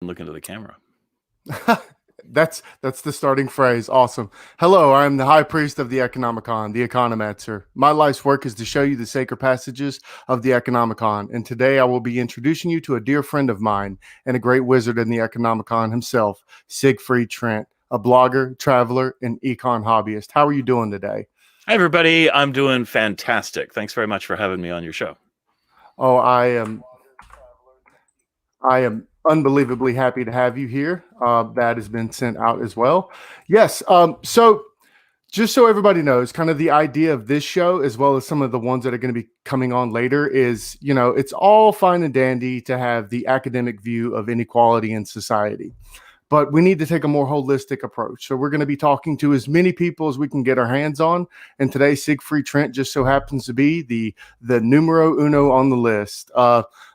Look into the camera. That's the starting phrase. Awesome. Hello, I am the high priest of the Economicon, the Economancer. My life's work is to show you the sacred passages of the Economicon, and today I will be introducing you to a dear friend of mine and a great wizard in the Economicon himself, Sigfried Trent, a blogger, traveler, and econ hobbyist. How are you doing today? Hi, everybody. I'm doing fantastic. Thanks very much for having me on your show. Oh, I am unbelievably happy to have you here. That has been sent out as well. Yes. So just so everybody knows, kind of the idea of this show, as well as some of the ones that are going to be coming on later, is it's all fine and dandy to have the academic view of inequality in society, but we need to take a more holistic approach. So we're going to be talking to as many people as we can get our hands on. And today, Sigfried Trent just so happens to be the numero uno on the list.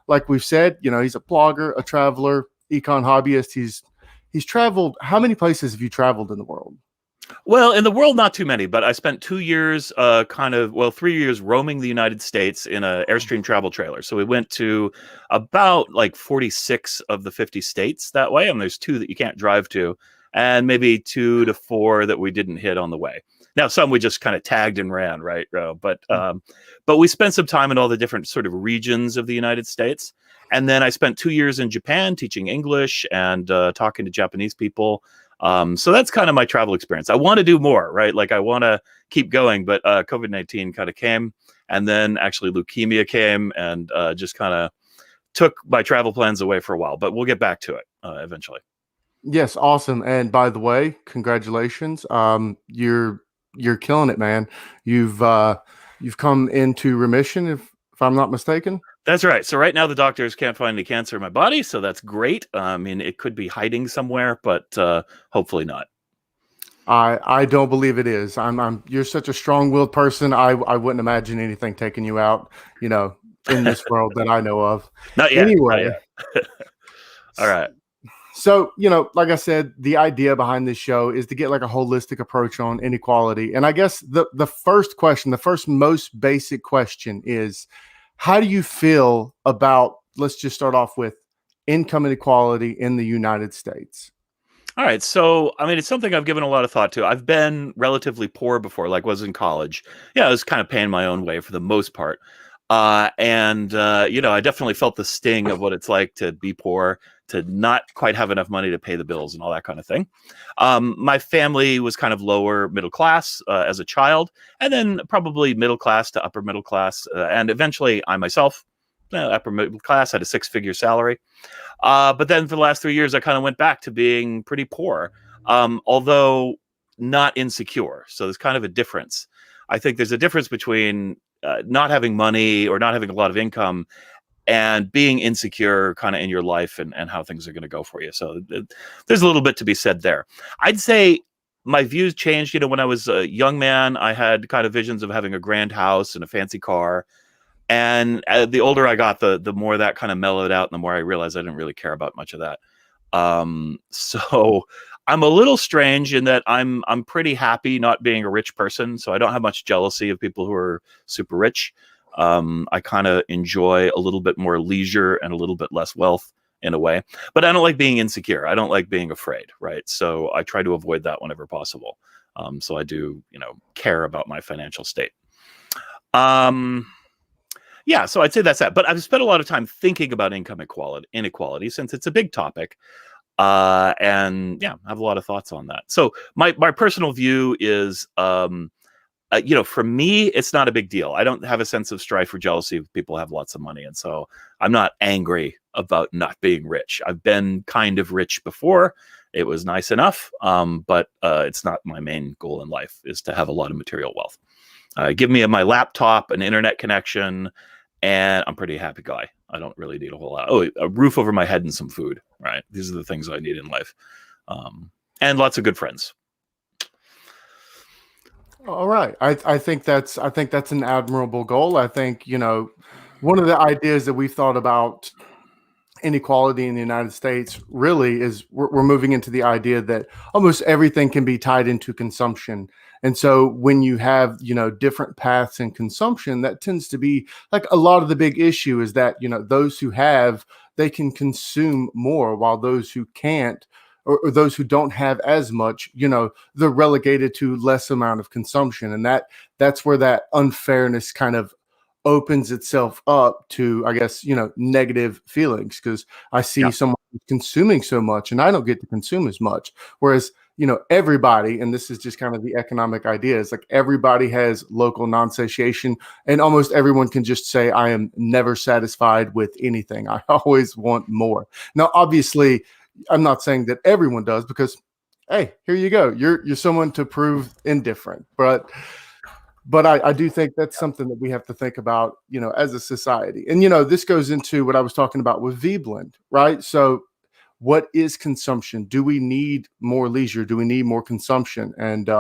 Like we've said, he's a blogger, a traveler, econ hobbyist. He's traveled. How many places have you traveled in the world? Well, in the world, not too many, but I spent 2 years, 3 years roaming the United States in an Airstream travel trailer. So we went to about like 46 of the 50 states that way. And there's 2 that you can't drive to, and maybe 2 to 4 that we didn't hit on the way. Now, some we just kind of tagged and ran, right? But we spent some time in all the different sort of regions of the United States. And then I spent 2 years in Japan teaching English and talking to Japanese people. So that's kind of my travel experience. I want to do more, right? Like I want to keep going, but COVID-19 kind of came, and then actually leukemia came and just kind of took my travel plans away for a while, but we'll get back to it eventually. Yes, awesome. And by the way, congratulations. You're killing it, man. You've come into remission, if I'm not mistaken. That's right. So right now the doctors can't find any cancer in my body, so that's great. I mean, it could be hiding somewhere, but hopefully not. I don't believe it is. You're such a strong-willed person. I wouldn't imagine anything taking you out, in this world that I know of. Not yet. Anyway. Not yet. All right. So, like I said, the idea behind this show is to get like a holistic approach on inequality. And I guess the first question, the first most basic question is, how do you feel about, let's just start off with income inequality in the United States? All right. So, I mean, it's something I've given a lot of thought to. I've been relatively poor before, like was in college. Yeah, I was kind of paying my own way for the most part. I definitely felt the sting of what it's like to be poor, to not quite have enough money to pay the bills and all that kind of thing. My family was kind of lower middle class as a child, and then probably middle class to upper middle class. And eventually I myself, upper middle class, had a 6-figure salary. But then for the last 3 years, I kind of went back to being pretty poor, although not insecure. So there's kind of a difference. I think there's a difference between not having money or not having a lot of income and being insecure kind of in your life and how things are going to go for you. So there's a little bit to be said there. I'd say my views changed. When I was a young man, I had kind of visions of having a grand house and a fancy car. And the older I got, the more that kind of mellowed out, and the more I realized I didn't really care about much of that. So I'm a little strange in that I'm pretty happy not being a rich person. So I don't have much jealousy of people who are super rich. I kind of enjoy a little bit more leisure and a little bit less wealth in a way. But I don't like being insecure. I don't like being afraid, right? So I try to avoid that whenever possible. So I do, care about my financial state. Yeah, so I'd say that's that. But I've spent a lot of time thinking about income inequality since it's a big topic. And yeah, I have a lot of thoughts on that. So my personal view is, for me, it's not a big deal. I don't have a sense of strife or jealousy if people have lots of money. And so I'm not angry about not being rich. I've been kind of rich before. It was nice enough. But it's not my main goal in life is to have a lot of material wealth. Give me my laptop, an internet connection, and I'm a pretty happy guy. I don't really need a whole lot. Oh, a roof over my head and some food, right? These are the things I need in life. And lots of good friends. All right. I think that's an admirable goal. I think, one of the ideas that we've thought about inequality in the United States really is we're moving into the idea that almost everything can be tied into consumption. And so when you have, different paths in consumption, that tends to be like a lot of the big issue is that, those who have, they can consume more, while those who can't, or those who don't have as much, they're relegated to less amount of consumption. And that's where that unfairness kind of opens itself up to, I guess, negative feelings, because I see Yeah. someone consuming so much and I don't get to consume as much. Whereas, everybody, and this is just kind of the economic idea, is like everybody has local non-satiation, and almost everyone can just say, I am never satisfied with anything. I always want more. Now, obviously, I'm not saying that everyone does, because, hey, here you go. You're someone to prove indifferent. But I do think that's something that we have to think about, as a society. And, this goes into what I was talking about with V-blend, right? So what is consumption? Do we need more leisure? Do we need more consumption? And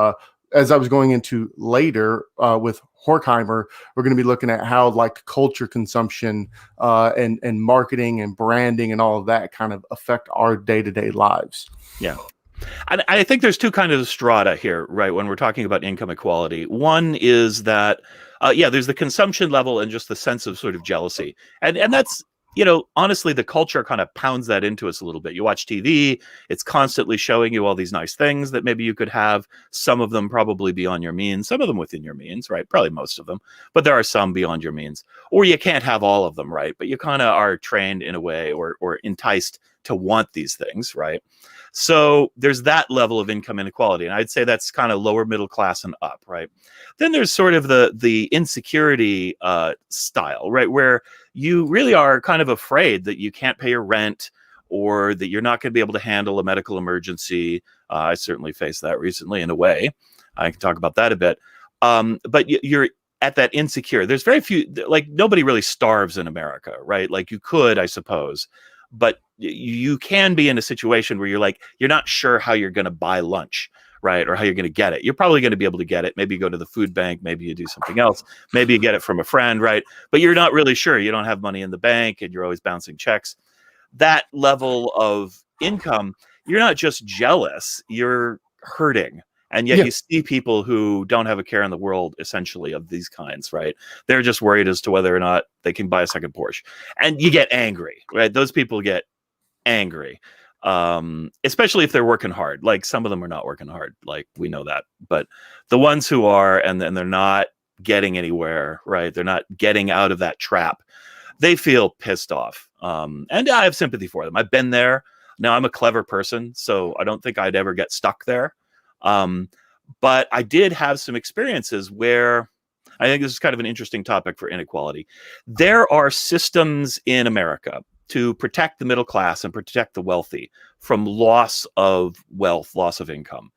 as I was going into later with Horkheimer, we're going to be looking at how like culture consumption and marketing and branding and all of that kind of affect our day-to-day lives. Yeah. I think there's two kinds of strata here, right? When we're talking about income equality, one is that, there's the consumption level and just the sense of sort of jealousy, and that's, honestly, the culture kind of pounds that into us a little bit. You watch TV; it's constantly showing you all these nice things that maybe you could have. Some of them probably beyond your means, some of them within your means, right? Probably most of them, but there are some beyond your means, or you can't have all of them, right? But you kind of are trained in a way, or enticed to want these things, right? So there's that level of income inequality, and I'd say that's kind of lower middle class and up, right? Then there's sort of the insecurity style, right, where you really are kind of afraid that you can't pay your rent, or that you're not going to be able to handle a medical emergency. I certainly faced that recently in a way. I can talk about that a bit. But you're at that insecure. There's very few, like nobody really starves in America, right? Like you could, I suppose, but you can be in a situation where you're not sure how you're going to buy lunch, right? Or how you're going to get it. You're probably going to be able to get it. Maybe you go to the food bank, maybe you do something else, maybe you get it from a friend, right? But you're not really sure. You don't have money in the bank and you're always bouncing checks. That level of income, you're not just jealous, you're hurting. And yet you see people who don't have a care in the world, essentially, of these kinds, right? They're just worried as to whether or not they can buy a second Porsche. And you get angry, right? Those people get angry, especially if they're working hard. Like some of them are not working hard, like we know that. But the ones who are, and then they're not getting anywhere, right? They're not getting out of that trap. They feel pissed off. And I have sympathy for them. I've been there. Now, I'm a clever person, so I don't think I'd ever get stuck there. But I did have some experiences where I think this is kind of an interesting topic for inequality. There are systems in America to protect the middle class and protect the wealthy from loss of wealth, loss of income.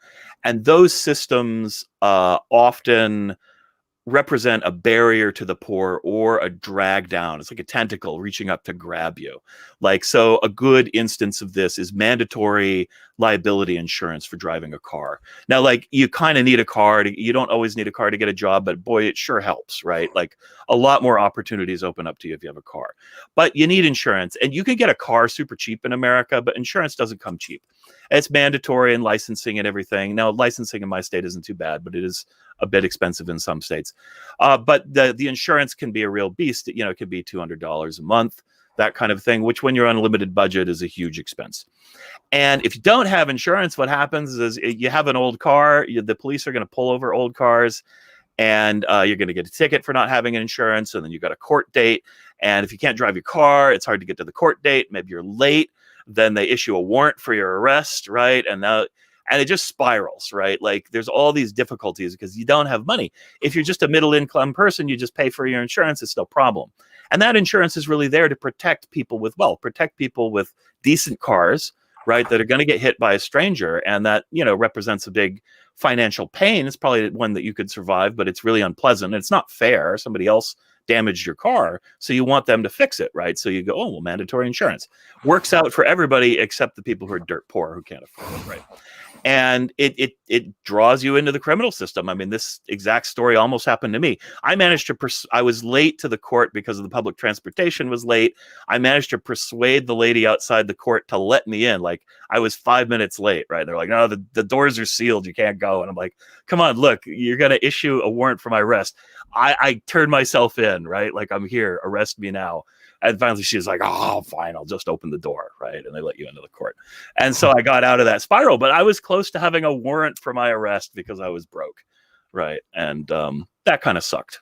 And those systems often represent a barrier to the poor or a drag down. It's like a tentacle reaching up to grab you. Like, so a good instance of this is mandatory liability insurance for driving a car. Now, like, you kind of need a car. You don't always need a car to get a job, but boy, it sure helps, right? Like, a lot more opportunities open up to you if you have a car. But you need insurance, and you can get a car super cheap in America, but insurance doesn't come cheap. It's mandatory, and licensing and everything. Now, licensing in my state isn't too bad, but it is a bit expensive in some states. But the insurance can be a real beast. It could be $200 a month, that kind of thing, which when you're on a limited budget is a huge expense. And if you don't have insurance, what happens is you have an old car, the police are going to pull over old cars, and you're going to get a ticket for not having an insurance, and then you got a court date. And if you can't drive your car, it's hard to get to the court date. Maybe you're late. Then they issue a warrant for your arrest, right? And it just spirals, right? Like, there's all these difficulties because you don't have money. If you're just a middle income person, you just pay for your insurance, it's no problem. And that insurance is really there to protect people with wealth, protect people with decent cars, right, that are going to get hit by a stranger. And that, represents a big financial pain. It's probably one that you could survive, but it's really unpleasant. It's not fair. Somebody else damaged your car, so you want them to fix it, right? So you go, oh, well, mandatory insurance works out for everybody except the people who are dirt poor, who can't afford it, right? And it draws you into the criminal system. I mean, this exact story almost happened to me. I managed to I was late to the court because of the public transportation was late. I managed to persuade the lady outside the court to let me in. Like, I was 5 minutes late, right? They're like, no, the doors are sealed, you can't go. And I'm like, come on, look, you're going to issue a warrant for my arrest. I turned myself in. in, right? Like, I'm here, arrest me now. And finally she's like, oh, fine, I'll just open the door, right? And they let you into the court. And so I got out of that spiral, but I was close to having a warrant for my arrest because I was broke, right? And that kind of sucked.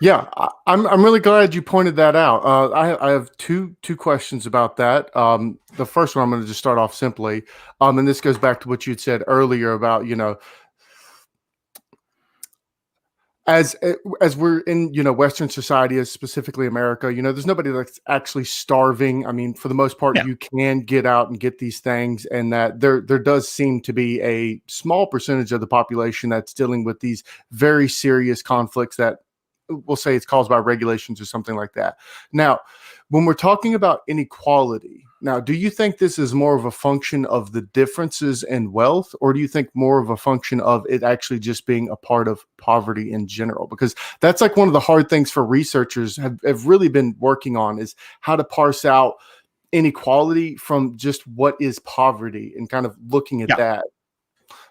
Yeah, I'm really glad you pointed that out. I have two questions about that. The first one I'm going to just start off simply, and this goes back to what you'd said earlier about, as we're in, Western society, as specifically America, there's nobody that's actually starving. I mean, for the most part, Yeah. you can get out and get these things, and that there does seem to be a small percentage of the population that's dealing with these very serious conflicts that we'll say it's caused by regulations or something like that. Now, when we're talking about inequality, now, do you think this is more of a function of the differences in wealth, or do you think more of a function of it actually just being a part of poverty in general? Because that's like one of the hard things for researchers have really been working on, is how to parse out inequality from just what is poverty and kind of looking at Yeah. that.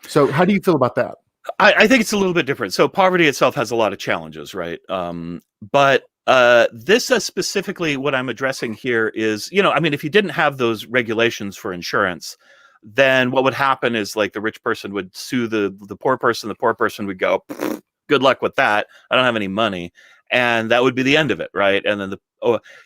So how do you feel about that? I think it's a little bit different. So poverty itself has a lot of challenges, right? But this specifically, what I'm addressing here is, I mean, if you didn't have those regulations for insurance, then what would happen is, like, the rich person would sue the poor person. The poor person would go, good luck with that. I don't have any money. And that would be the end of it, right? And then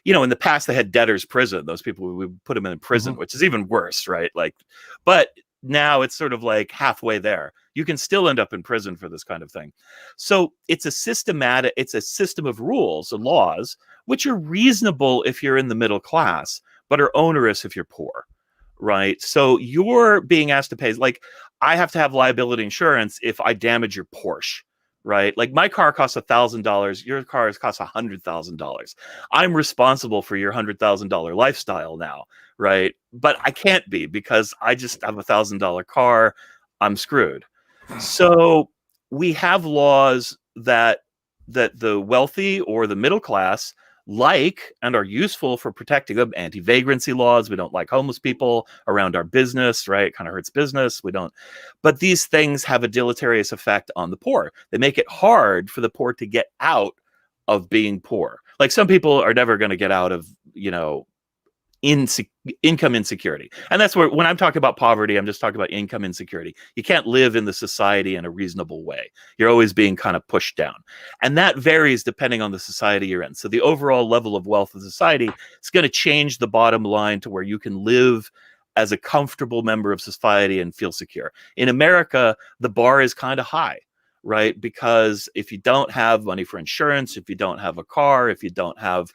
in the past, they had debtors prison. Those people, we would put them in prison, which is even worse, right? Like, but now it's sort of like halfway there. You can still end up in prison for this kind of thing. So it's a system of rules and laws, which are reasonable if you're in the middle class, but are onerous if you're poor, right? So you're being asked to pay, like, I have to have liability insurance if I damage your Porsche, right? Like, my car costs $1,000, your car costs $100,000. I'm responsible for your $100,000 lifestyle now, right? But I can't be, because I just have $1,000 car. I'm screwed. So we have laws that the wealthy or the middle class like and are useful for protecting them. Anti-vagrancy laws. We don't like homeless people around our business, right? It kind of hurts business. We don't. But these things have a deleterious effect on the poor. They make it hard for the poor to get out of being poor. Like, some people are never going to get out of, income insecurity. And that's where, when I'm talking about poverty, I'm just talking about income insecurity. You can't live in the society in a reasonable way. You're always being kind of pushed down. And that varies depending on the society you're in. So the overall level of wealth of society is going to change the bottom line to where you can live as a comfortable member of society and feel secure. In America, the bar is kind of high, right? Because if you don't have money for insurance, if you don't have a car, if you don't have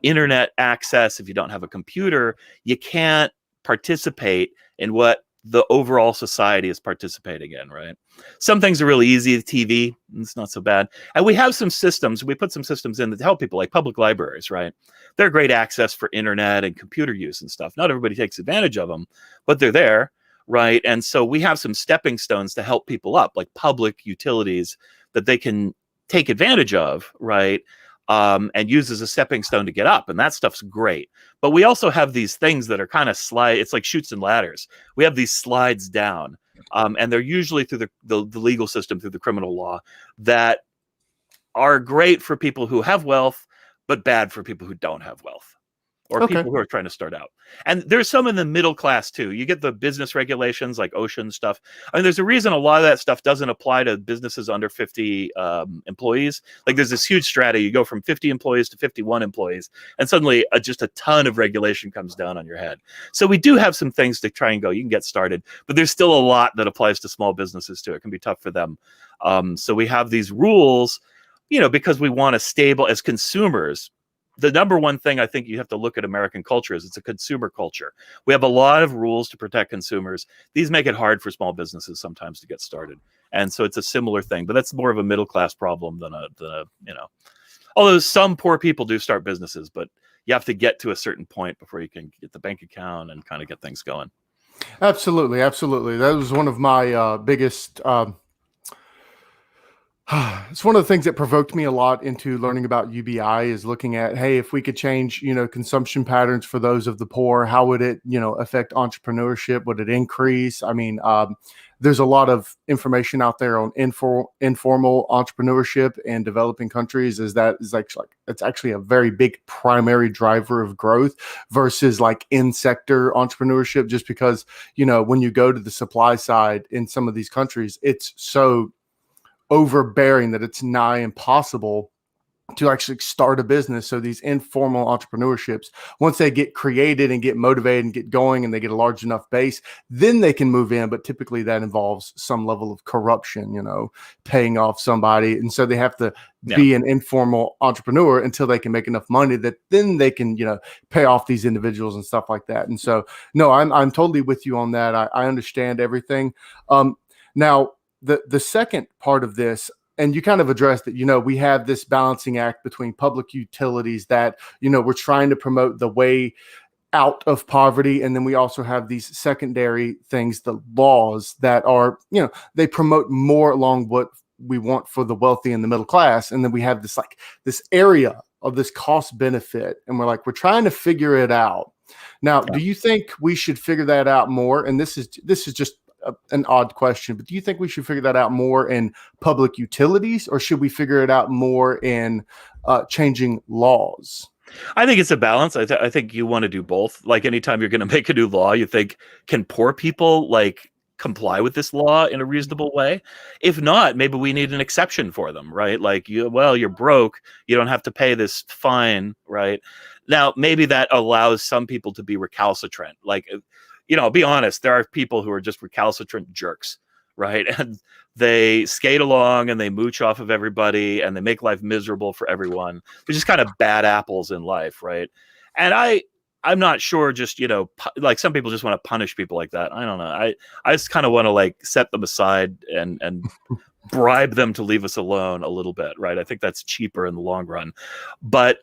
internet access, if you don't have a computer, you can't participate in what the overall society is participating in, right? Some things are really easy. TV, it's not so bad. And we have some systems. We put some systems in that help people, like public libraries, right? They're great access for internet and computer use and stuff. Not everybody takes advantage of them, but they're there, right? And so we have some stepping stones to help people up, like public utilities that they can take advantage of, right? And use as a stepping stone to get up. And that stuff's great. But we also have these things that are kind of it's like chutes and ladders. We have these slides down. And they're usually through the legal system, through the criminal law, that are great for people who have wealth, but bad for people who don't have wealth, or Okay. people who are trying to start out. And there's some in the middle class too. You get the business regulations like ocean stuff. I mean, there's a reason a lot of that stuff doesn't apply to businesses under 50 employees. Like, there's this huge strata. You go from 50 employees to 51 employees, and suddenly just a ton of regulation comes down on your head. So we do have some things to try and go, you can get started, but there's still a lot that applies to small businesses too. It can be tough for them. So we have these rules, because we want to stable as consumers. The number one thing I think you have to look at American culture is it's a consumer culture. We have a lot of rules to protect consumers. These make it hard for small businesses sometimes to get started. And so it's a similar thing, but that's more of a middle class problem than although some poor people do start businesses, but you have to get to a certain point before you can get the bank account and kind of get things going. Absolutely. Absolutely. That was one of my biggest It's one of the things that provoked me a lot into learning about UBI is looking at, hey, if we could change, consumption patterns for those of the poor, how would it, affect entrepreneurship? Would it increase? I mean, there's a lot of information out there on informal entrepreneurship in developing countries. It's actually a very big primary driver of growth versus like in sector entrepreneurship. Just because when you go to the supply side in some of these countries, it's so overbearing that it's nigh impossible to actually start a business. So these informal entrepreneurships, once they get created and get motivated and get going and they get a large enough base, then they can move in. But typically that involves some level of corruption, paying off somebody. And so they have to Yeah. be an informal entrepreneur until they can make enough money that then they can, pay off these individuals and stuff like that. And so, no, I'm totally with you on that. I understand everything. Now, the second part of this, and you kind of addressed that, we have this balancing act between public utilities that, we're trying to promote the way out of poverty. And then we also have these secondary things, the laws that are, they promote more along what we want for the wealthy and the middle class. And then we have this area of this cost benefit. And we're trying to figure it out. Now, Yeah. do you think we should figure that out more? And this is just an odd question, but do you think we should figure that out more in public utilities, or should we figure it out more in changing laws? I think it's a balance. I think you want to do both. Like anytime you're going to make a new law, you think, can poor people comply with this law in a reasonable way? If not, maybe we need an exception for them, right? You're broke, you don't have to pay this fine, right? Now, maybe that allows some people to be recalcitrant. Be honest, there are people who are just recalcitrant jerks, right? And they skate along and they mooch off of everybody and they make life miserable for everyone. They're just kind of bad apples in life, right? And I'm not sure, just, some people just want to punish people like that. I don't know. I just kind of want to set them aside and bribe them to leave us alone a little bit, right? I think that's cheaper in the long run. But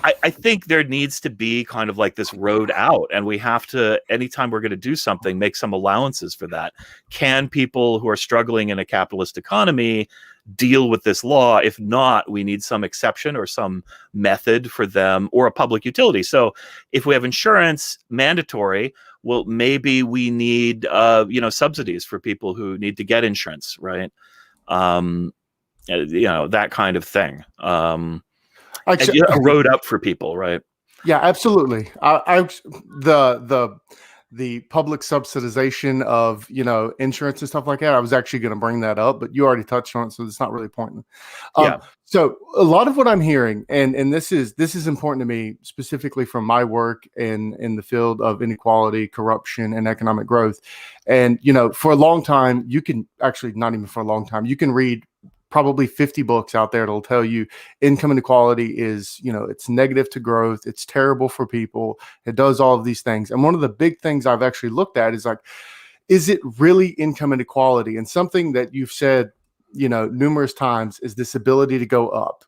I think there needs to be kind of this road out, and we have to, anytime we're going to do something, make some allowances for that. Can people who are struggling in a capitalist economy deal with this law? If not, we need some exception or some method for them, or a public utility. So if we have insurance mandatory, well, maybe we need, subsidies for people who need to get insurance, right? That kind of thing. Actually, a road up for people, right? Yeah, absolutely. The public subsidization of insurance and stuff like that. I was actually going to bring that up, but you already touched on it, so it's not really pointless. Yeah. So a lot of what I'm hearing, and this is important to me specifically from my work in the field of inequality, corruption, and economic growth. And for a long time, you can actually, not even for a long time, you can read probably 50 books out there that'll tell you income inequality is, it's negative to growth. It's terrible for people. It does all of these things. And one of the big things I've actually looked at is it really income inequality? And something that you've said, numerous times is this ability to go up.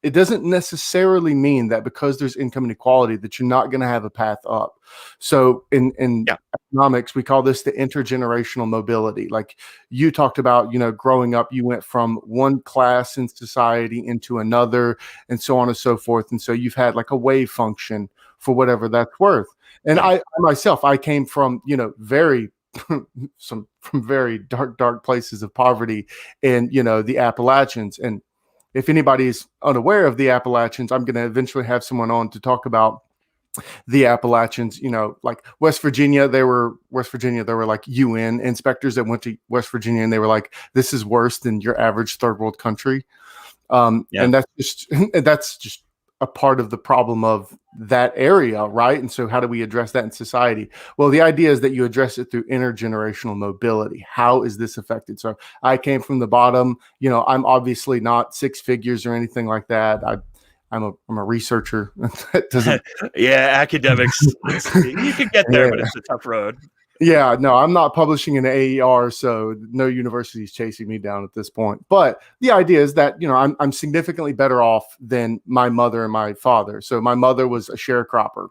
It doesn't necessarily mean that because there's income inequality that you're not going to have a path up. So in economics, we call this the intergenerational mobility. Like you talked about, growing up, you went from one class in society into another and so on and so forth. And so you've had a wave function for whatever that's worth. And I myself, I came from, very from very dark places of poverty in, the Appalachians. And if anybody is unaware of the Appalachians, I'm going to eventually have someone on to talk about the Appalachians. West Virginia, there were UN inspectors that went to West Virginia and they were this is worse than your average third world country. And that's just a part of the problem of that area, right? And so how do we address that in society? Well, the idea is that you address it through intergenerational mobility. How is this affected? So I came from the bottom. I'm obviously not six figures or anything like that. I'm a researcher. That doesn't. Academics. You can get there, but it's a tough road. Yeah, no, I'm not publishing an AER, so no university is chasing me down at this point. But the idea is that, I'm significantly better off than my mother and my father. So my mother was a sharecropper.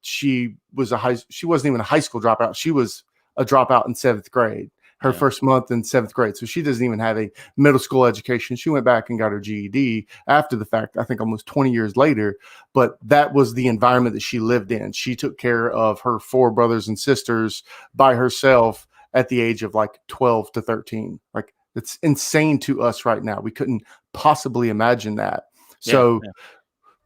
She wasn't even a high school dropout. She was a dropout in 7th grade. her first month in 7th grade. So she doesn't even have a middle school education. She went back and got her GED after the fact, I think almost 20 years later. But that was the environment that she lived in. She took care of her 4 brothers and sisters by herself at the age of like 12 to 13. Like, it's insane to us right now. We couldn't possibly imagine that. So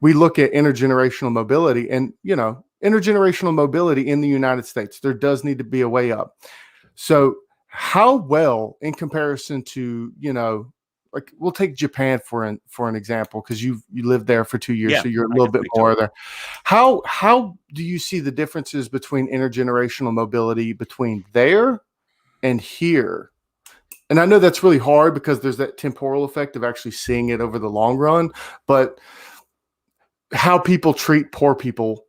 we look at intergenerational mobility, and, you know, intergenerational mobility in the United States, there does need to be a way up. So how well, in comparison to, you know, like, we'll take Japan for an example, because you lived there for 2 years, so you're a little bit more there. How do you see the differences between intergenerational mobility between there and here? And I know that's really hard because there's that temporal effect of actually seeing it over the long run, but how people treat poor people,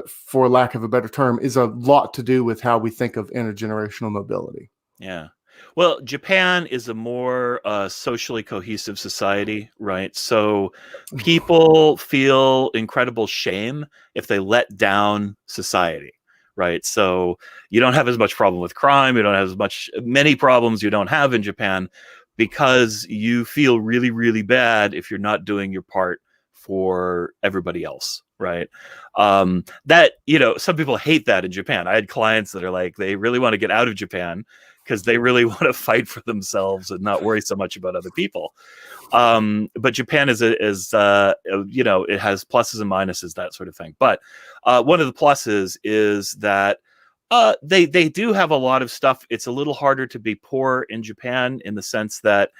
for lack of a better term, is a lot to do with how we think of intergenerational mobility. Yeah. Well, Japan is a more socially cohesive society, right? So people feel incredible shame if they let down society, right? So you don't have as much problem with crime. You don't have many problems you don't have in Japan, because you feel really, really bad if you're not doing your part for everybody else, right? That, you know, some people hate that in Japan. I had clients that are like, they really want to get out of Japan because they really want to fight for themselves and not worry so much about other people. But Japan is you know, it has pluses and minuses, that sort of thing. But one of the pluses is that they do have a lot of stuff. It's a little harder to be poor in Japan, in the sense that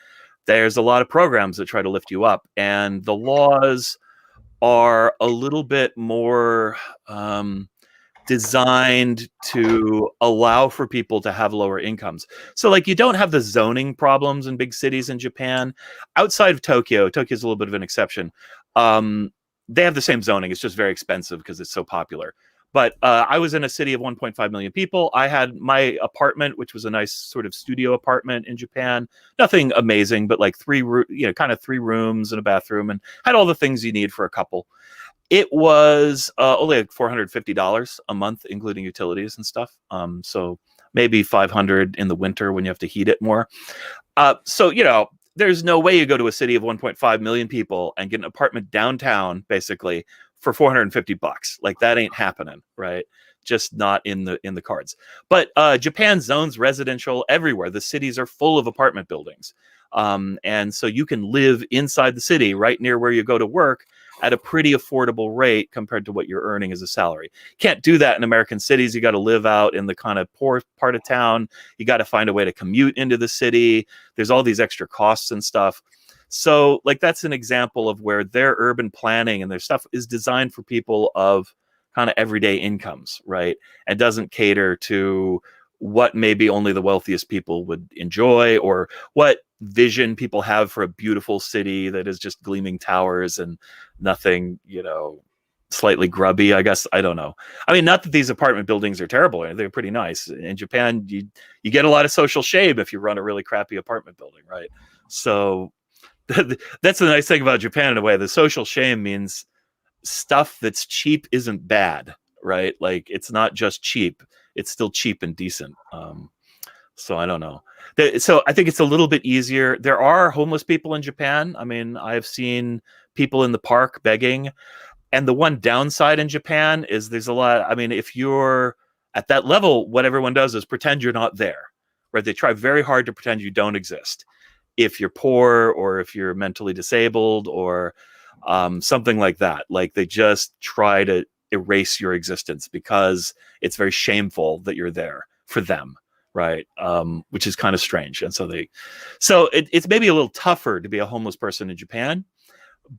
there's a lot of programs that try to lift you up, and the laws are a little bit more designed to allow for people to have lower incomes. So, like, you don't have the zoning problems in big cities in Japan. Outside of Tokyo's a little bit of an exception. They have the same zoning. It's just very expensive because it's so popular. But I was in a city of 1.5 million people. I had my apartment, which was a nice sort of studio apartment in Japan. Nothing amazing, but like three rooms and a bathroom, and had all the things you need for a couple. It was only like $450 a month, including utilities and stuff. So maybe $500 in the winter when you have to heat it more. So, you know, there's no way you go to a city of 1.5 million people and get an apartment downtown, basically, for $450. Like, that ain't happening, right? Just not in the cards. But Japan zones residential everywhere. The cities are full of apartment buildings. And so you can live inside the city, right near where you go to work, at a pretty affordable rate compared to what you're earning as a salary. Can't do that in American cities. You got to live out in the kind of poor part of town. You got to find a way to commute into the city. There's all these extra costs and stuff. So, like, that's an example of where their urban planning and their stuff is designed for people of kind of everyday incomes, right? And doesn't cater to what maybe only the wealthiest people would enjoy, or what vision people have for a beautiful city that is just gleaming towers and nothing, you know, slightly grubby, I guess. I don't know. I mean, not that these apartment buildings are terrible. They're pretty nice. In Japan, you get a lot of social shame if you run a really crappy apartment building, right? So that's the nice thing about Japan in a way. The social shame means stuff that's cheap isn't bad, right? Like, it's not just cheap. It's still cheap and decent. So I don't know. So I think it's a little bit easier. There are homeless people in Japan. I mean, I've seen people in the park begging. And the one downside in Japan is there's a lot. I mean, if you're at that level, what everyone does is pretend you're not there, right? They try very hard to pretend you don't exist. If you're poor, or if you're mentally disabled, or something like that, like, they just try to erase your existence because it's very shameful that you're there for them, right? Which is kind of strange. And so it's maybe a little tougher to be a homeless person in Japan,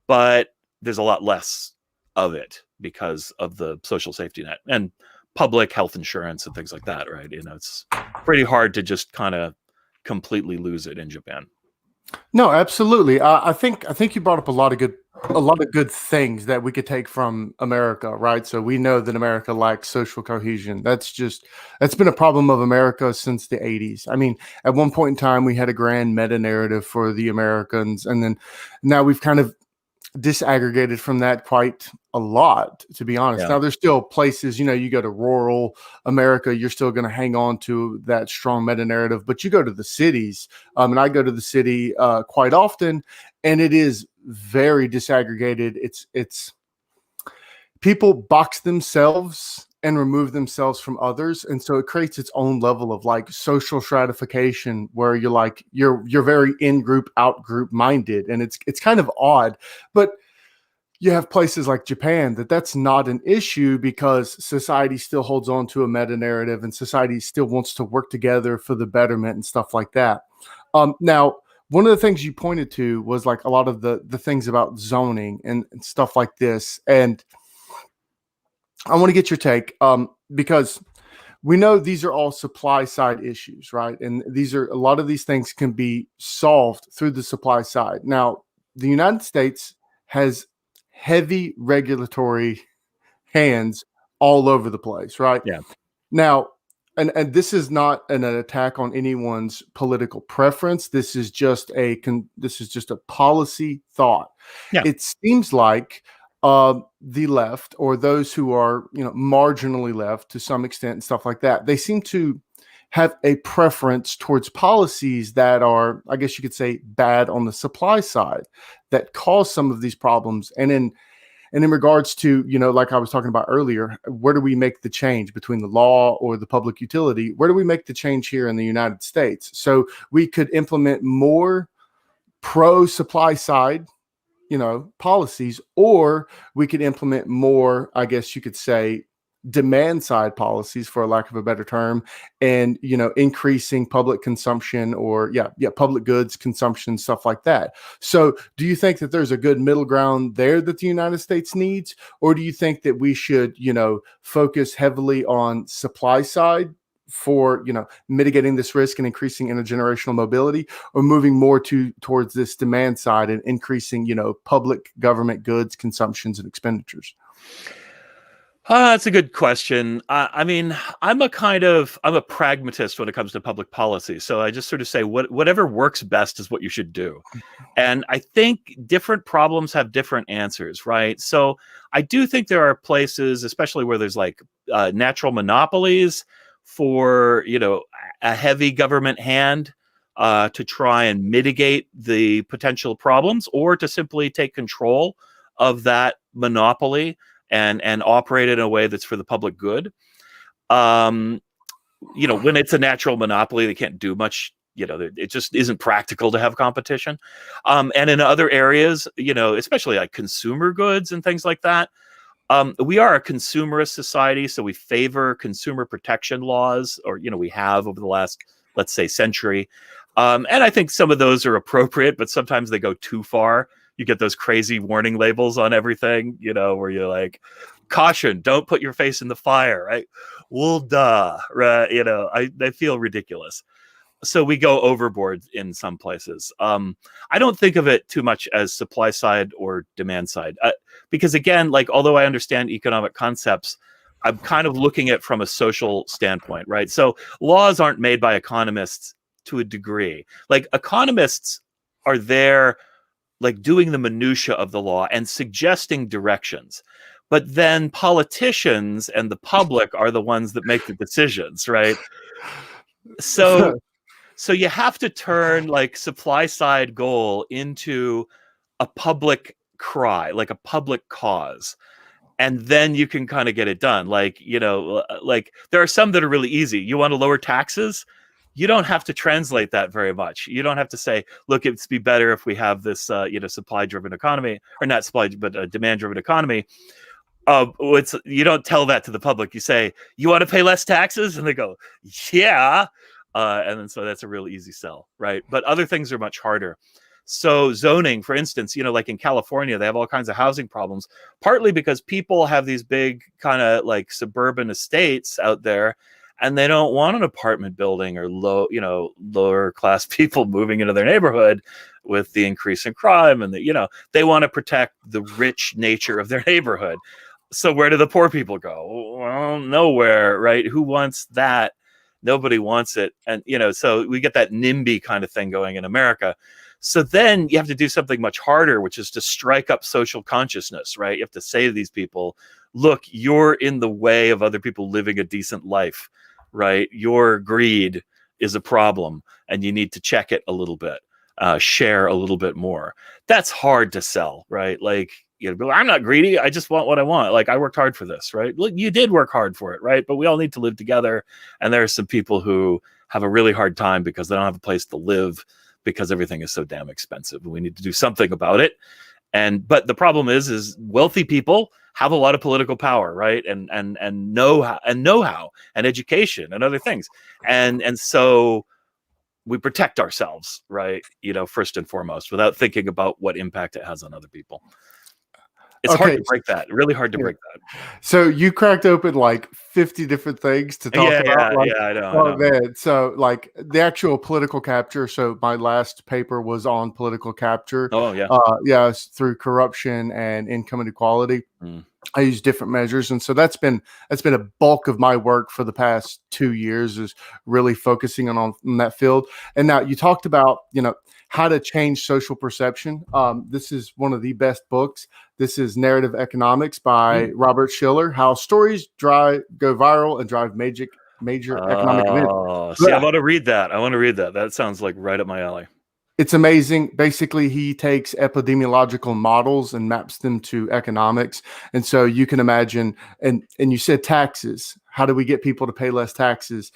but there's a lot less of it because of the social safety net and public health insurance and things like that, right? You know, it's pretty hard to just kind of completely lose it in Japan. No, absolutely. I think you brought up a lot of good things that we could take from America, right? So we know that America lacks social cohesion. That's been a problem of America since the 80s. I mean, at one point in time, we had a grand meta narrative for the Americans, and then now we've kind of disaggregated from that quite a lot, to be honest. Yeah. Now, there's still places, you go to rural America, you're still going to hang on to that strong meta narrative, but you go to the cities, and I go to the city quite often, and it is very disaggregated. It's people box themselves and remove themselves from others, and so it creates its own level of like social stratification where you're very in group out group minded, and it's kind of odd. But you have places like Japan that's not an issue because society still holds on to a meta narrative and society still wants to work together for the betterment and stuff like that. Now, one of the things you pointed to was like a lot of the things about zoning and stuff like this, and I want to get your take, because we know these are all supply side issues, right? And a lot of these things can be solved through the supply side. Now, the United States has heavy regulatory hands all over the place, right? Yeah. Now, and this is not an attack on anyone's political preference. This is just a policy thought. Yeah. It seems like the left, or those who are marginally left to some extent and stuff like that, they seem to have a preference towards policies that are, I guess you could say, bad on the supply side, that cause some of these problems. And in regards to, like I was talking about earlier, where do we make the change between the law or the public utility? Where do we make the change here in the United States? So we could implement more pro supply side, policies, or we could implement more, I guess you could say, demand side policies, for a lack of a better term, and increasing public consumption, or public goods consumption, stuff like that. So do you think that there's a good middle ground there that the United States needs, or do you think that we should focus heavily on supply side for mitigating this risk and increasing intergenerational mobility, or moving more towards this demand side and increasing public government goods consumptions and expenditures? That's a good question. I mean, I'm a pragmatist when it comes to public policy. So I just sort of say whatever works best is what you should do. And I think different problems have different answers, right? So I do think there are places, especially where there's like natural monopolies for, a heavy government hand to try and mitigate the potential problems, or to simply take control of that monopoly and operate in a way that's for the public good. When it's a natural monopoly, they can't do much. It just isn't practical to have competition. And in other areas, especially like consumer goods and things like that, we are a consumerist society, so we favor consumer protection laws, or we have over the last, let's say, century. And I think some of those are appropriate, but sometimes they go too far. You get those crazy warning labels on everything, where you're like, caution, don't put your face in the fire, right? Well, duh, right? They feel ridiculous. So we go overboard in some places. I don't think of it too much as supply side or demand side, because again, like, although I understand economic concepts, I'm kind of looking at it from a social standpoint, right? So laws aren't made by economists to a degree. Like, economists are there, like, doing the minutia of the law and suggesting directions. But then politicians and the public are the ones that make the decisions, right? So you have to turn like supply side goal into a public cry, like a public cause. And then you can kind of get it done. Like, like there are some that are really easy. You want to lower taxes? You don't have to translate that very much. You don't have to say, look, it'd be better if we have this, supply driven economy, or not supply, but a demand driven economy. You don't tell that to the public. You say, you want to pay less taxes? And they go, yeah. And then so that's a real easy sell, right? But other things are much harder. So zoning, for instance, like in California, they have all kinds of housing problems, partly because people have these big kind of like suburban estates out there, and they don't want an apartment building or lower class people moving into their neighborhood with the increase in crime, and they want to protect the rich nature of their neighborhood. So where do the poor people go? Well, nowhere, right? Who wants that? Nobody wants it. And, so we get that NIMBY kind of thing going in America. So then you have to do something much harder, which is to strike up social consciousness, right? You have to say to these people, look, you're in the way of other people living a decent life, right? Your greed is a problem and you need to check it a little bit, share a little bit more. That's hard to sell, right? Like, you know, I'm not greedy. I just want what I want. Like, I worked hard for this, right? Look, you did work hard for it, right? But we all need to live together. And there are some people who have a really hard time because they don't have a place to live because everything is so damn expensive. And we need to do something about it. But the problem is wealthy people have a lot of political power, right? And know-how and education and other things. And so we protect ourselves, right? You know, first and foremost, without thinking about what impact it has on other people. It's hard to break that. Really hard to break that. So you cracked open like 50 different things to talk about. I know. Man. So like the actual political capture. So my last paper was on political capture. Oh yeah. Through corruption and income inequality. I use different measures. And so that's been a bulk of my work for the past 2 years, is really focusing on that field. And now you talked about, you know, how to change social perception. This is one of the best books. This is Narrative Economics by Robert Schiller, How Stories Go Viral and Drive Major Economic Events. See, I want to read that. That sounds like right up my alley. It's amazing. Basically, he takes epidemiological models and maps them to economics. And so you can imagine, and you said taxes. How do we get people to pay less taxes?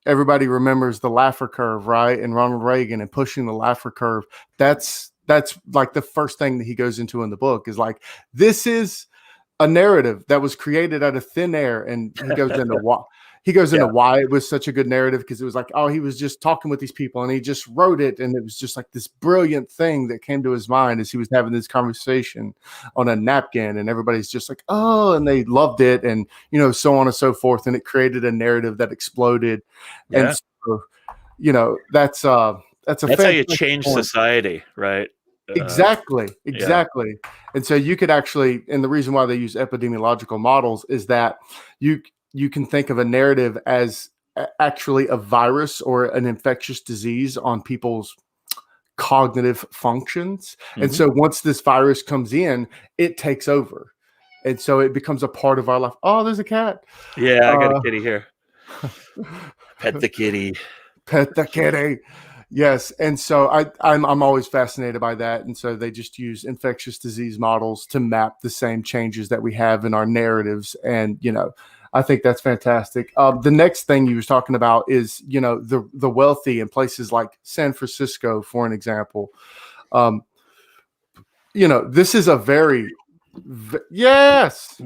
Everybody remembers the Laffer curve, right? And Ronald Reagan and pushing the Laffer curve. That's like the first thing that he goes into in the book, is like, this is a narrative that was created out of thin air. And he goes into why. Into why it was such a good narrative, because it was like, oh, he was just talking with these people and he just wrote it. And it was just like this brilliant thing that came to his mind as he was having this conversation on a napkin. And everybody's just like, oh, and they loved it. And, you know, so on and so forth. And it created a narrative that exploded. Yeah. And so, you know, that's how you change society, right? Exactly. Yeah. And so you could actually, and the reason why they use epidemiological models is that you can think of a narrative as actually a virus or an infectious disease on people's cognitive functions. And so once this virus comes in, it takes over. And so it becomes a part of our life. Oh, there's a cat. Yeah, I got a kitty here. Pet the kitty. Pet the kitty. Yes. And so I'm always fascinated by that. And so they just use infectious disease models to map the same changes that we have in our narratives. And, you know, I think that's fantastic. The next thing you was talking about is, you know, the wealthy in places like San Francisco, for an example. You know, this is a yes.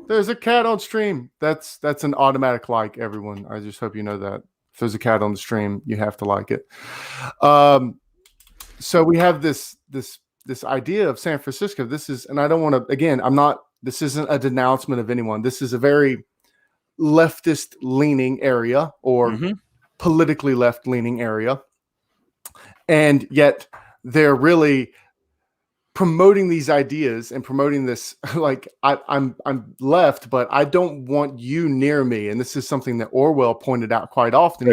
There's a cat on stream. That's an automatic like, everyone. I just hope you know that. If there's a cat on the stream, you have to like it. So we have this idea of San Francisco. This is, and I don't want to, again, this isn't a denouncement of anyone. This is a very leftist leaning area, or politically left leaning area. And yet they're really promoting these ideas and promoting this, like, I'm left, but I don't want you near me. And this is something that Orwell pointed out quite often.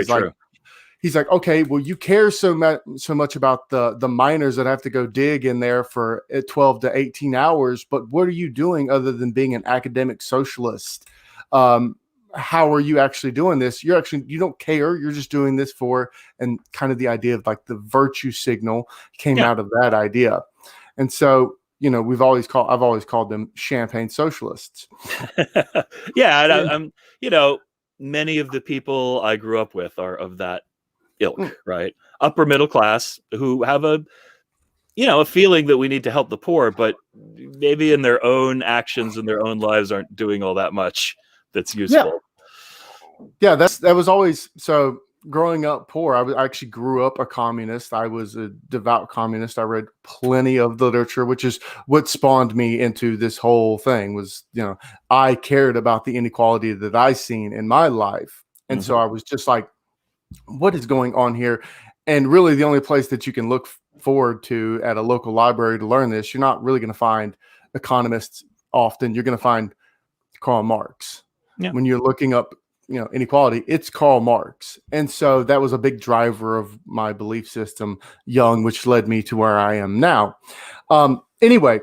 He's like, okay, well, you care so much about the miners that have to go dig in there for 12 to 18 hours, but what are you doing other than being an academic socialist? How are you actually doing this? You don't care. You're just doing this for, and kind of the idea of like the virtue signal came out of that idea. And so, you know, I've always called them champagne socialists. I'm, you know, many of the people I grew up with are of that ilk, right? Upper middle class, who have a feeling that we need to help the poor, but maybe in their own actions and their own lives aren't doing all that much that's useful. Yeah, that was always so. Growing up poor, I actually grew up a communist. I was a devout communist. I read plenty of literature, which is what spawned me into this whole thing. Was, you know, I cared about the inequality that I seen in my life, and so I was just like, what is going on here? And really, the only place that you can look forward to at a local library to learn this, you're not really going to find economists often. You're going to find Karl Marx. Yeah. When you're looking up inequality, it's Karl Marx. And so that was a big driver of my belief system young, which led me to where I am now. Anyway,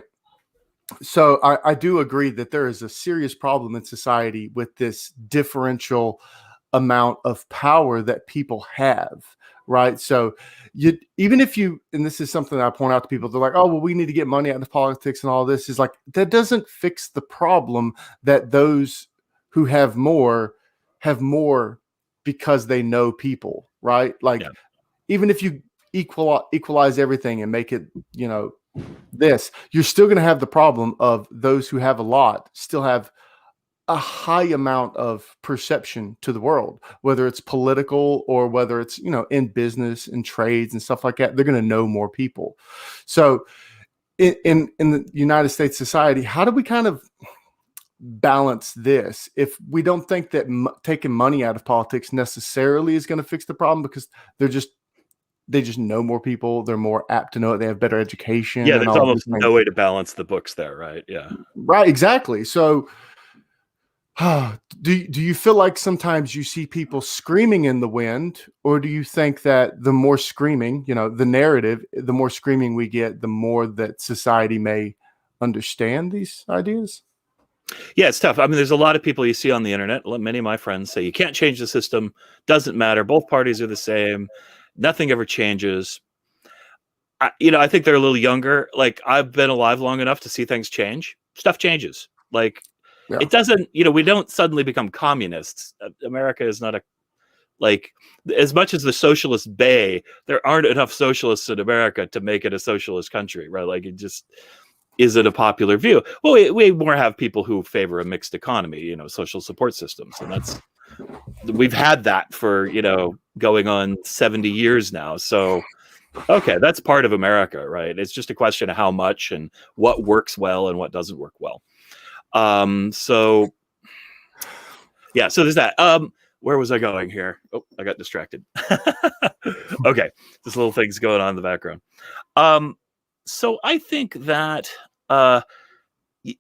so I do agree that there is a serious problem in society with this differential amount of power that people have, right? So even if you, and this is something that I point out to people, they're like, oh, well, we need to get money out of politics and all this, is like, that doesn't fix the problem that those who have more because they know people, right? Like, Yeah. even if you equalize everything and make it, this, you're still going to have the problem of those who have a lot still have a high amount of perception to the world, whether it's political or whether it's, in business and trades and stuff like that. They're going to know more people. So in the United States society, how do we kind of balance this if we don't think that taking money out of politics necessarily is going to fix the problem, because they just know more people, they're more apt to know it, they have better education, Yeah, and there's all these almost things. no way to balance the books there, right? Yeah. Right, exactly. So do you feel like sometimes you see people screaming in the wind, or do you think that the more screaming, the narrative, the more screaming we get, the more that society may understand these ideas? Yeah, it's tough. I mean, there's a lot of people you see on the internet. Many of my friends say you can't change the system. Doesn't matter. Both parties are the same. Nothing ever changes. I think they're a little younger. Like, I've been alive long enough to see things change. Stuff changes. Like, Yeah. it doesn't, we don't suddenly become communists. America is not like, as much as the socialist bay, there aren't enough socialists in America to make it a socialist country, right? Like, it just isn't a popular view. Well, we more have people who favor a mixed economy, social support systems. And we've had that for, going on 70 years now. So, okay, that's part of America, right? It's just a question of how much and what works well and what doesn't work well. So there's that. Where was I going here? Oh, I got distracted. Okay, this little thing's going on in the background. So I think that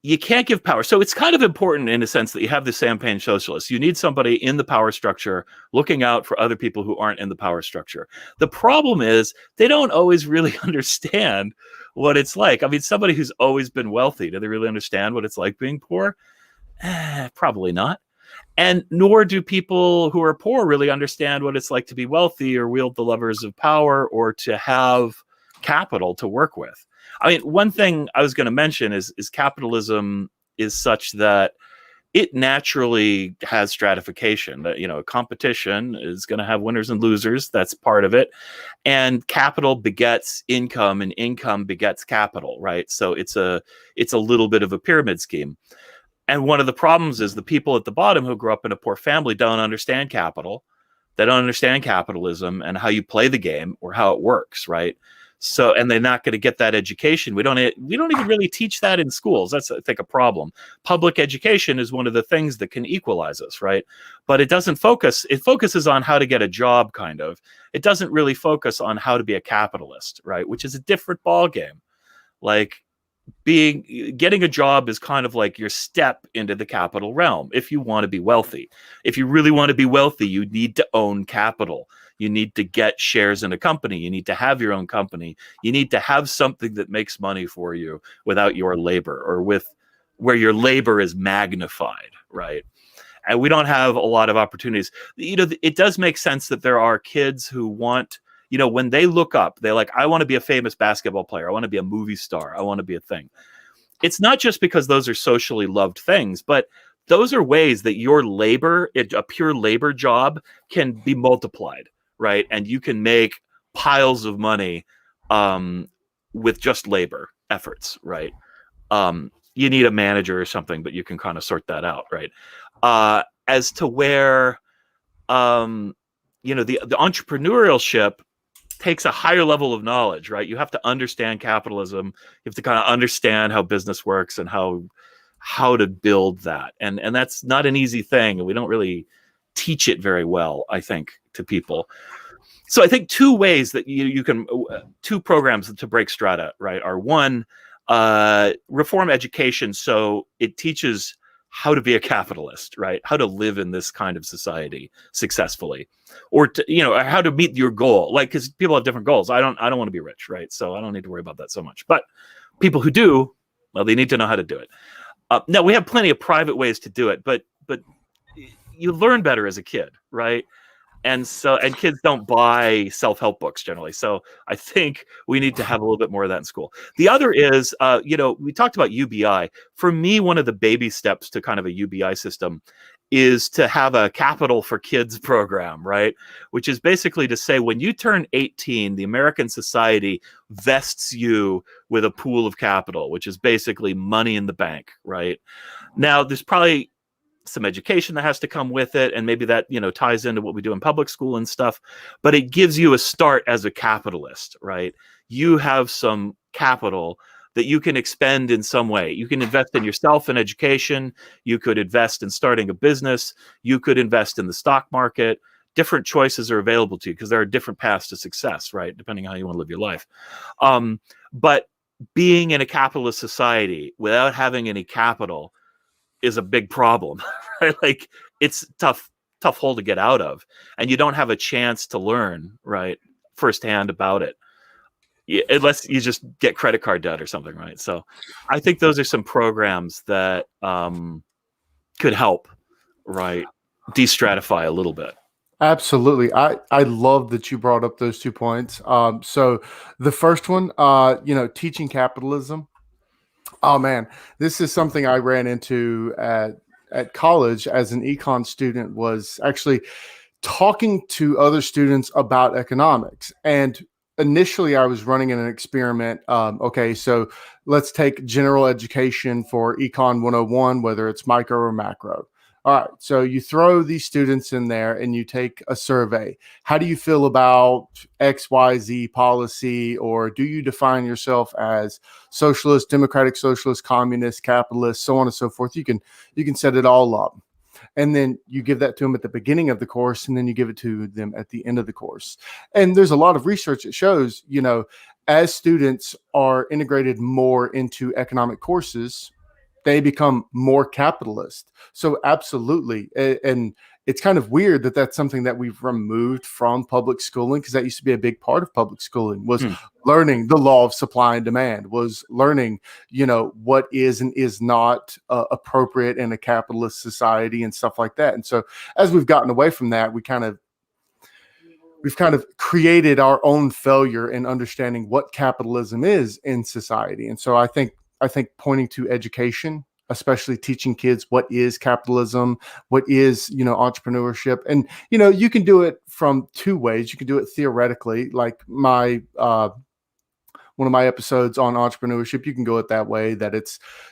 you can't give power. So it's kind of important in a sense that you have the champagne socialists. You need somebody in the power structure looking out for other people who aren't in the power structure. The problem is they don't always really understand what it's like. I mean, somebody who's always been wealthy, do they really understand what it's like being poor? Probably not. And nor do people who are poor really understand what it's like to be wealthy or wield the levers of power or to have capital to work with. I mean, one thing I was going to mention is capitalism is such that it naturally has stratification. That, competition is going to have winners and losers. That's part of it. And capital begets income, and income begets capital, right? So it's a little bit of a pyramid scheme. And one of the problems is the people at the bottom who grew up in a poor family don't understand capital. They don't understand capitalism and how you play the game or how it works, right? So, and they're not going to get that education. We don't even really teach that in schools. That's, I think, a problem. Public education is one of the things that can equalize us, right? But it doesn't focus. It focuses on how to get a job, kind of. It doesn't really focus on how to be a capitalist, right? Which is a different ball game. Like, getting a job is kind of like your step into the capital realm if you want to be wealthy. If you really want to be wealthy, you need to own capital. You need to get shares in a company. You need to have your own company. You need to have something that makes money for you without your labor, or where your labor is magnified, right? And we don't have a lot of opportunities. It does make sense that there are kids who want, when they look up, they're like, I want to be a famous basketball player. I want to be a movie star. I want to be a thing. It's not just because those are socially loved things, but those are ways that your labor, a pure labor job, can be multiplied, right? And you can make piles of money with just labor efforts, right? You need a manager or something, but you can kind of sort that out, right? As to where, the entrepreneurship takes a higher level of knowledge, right? You have to understand capitalism. You have to kind of understand how business works and how to build that. And that's not an easy thing. And we don't really teach it very well, I think, to people. So I think two ways that you can, two programs to break strata, right, are one, reform education. So it teaches how to be a capitalist, right? How to live in this kind of society successfully, or to, how to meet your goal. Like, because people have different goals. I don't want to be rich, right? So I don't need to worry about that so much. But people who do, well, they need to know how to do it. Now we have plenty of private ways to do it, but you learn better as a kid, right? And kids don't buy self-help books generally. So I think we need to have a little bit more of that in school. The other is, we talked about UBI. For me, one of the baby steps to kind of a UBI system is to have a Capital for Kids program, right? Which is basically to say, when you turn 18, the American society vests you with a pool of capital, which is basically money in the bank, right? Now, there's probably some education that has to come with it, and maybe that ties into what we do in public school and stuff, but it gives you a start as a capitalist, right? You have some capital that you can expend in some way. You can invest in yourself in education, you could invest in starting a business, you could invest in the stock market. Different choices are available to you because there are different paths to success, right, depending on how you want to live your life. But being in a capitalist society without having any capital is a big problem, right? Like, it's tough hole to get out of, and you don't have a chance to learn, right, firsthand about it, unless you just get credit card debt or something, right? So I think those are some programs that could help, right, de-stratify a little bit. Absolutely. I love that you brought up those 2 points. So the first one, teaching capitalism. Oh man, this is something I ran into at college as an econ student, was actually talking to other students about economics. And initially I was running an experiment. Okay, so let's take general education for Econ 101, whether it's micro or macro. All right, so you throw these students in there and you take a survey. How do you feel about XYZ policy? Or do you define yourself as socialist, democratic socialist, communist, capitalist, so on and so forth? You can set it all up. And then you give that to them at the beginning of the course, and then you give it to them at the end of the course. And there's a lot of research that shows, as students are integrated more into economic courses, they become more capitalist. So absolutely. And it's kind of weird that that's something that we've removed from public schooling, because that used to be a big part of public schooling, was learning the law of supply and demand, was learning, what is and is not appropriate in a capitalist society and stuff like that. And so as we've gotten away from that, we've kind of created our own failure in understanding what capitalism is in society. And so I think pointing to education, especially teaching kids what is capitalism, what is, entrepreneurship. And, you can do it from 2 ways. You can do it theoretically, like one of my episodes on entrepreneurship. You can go it that way, that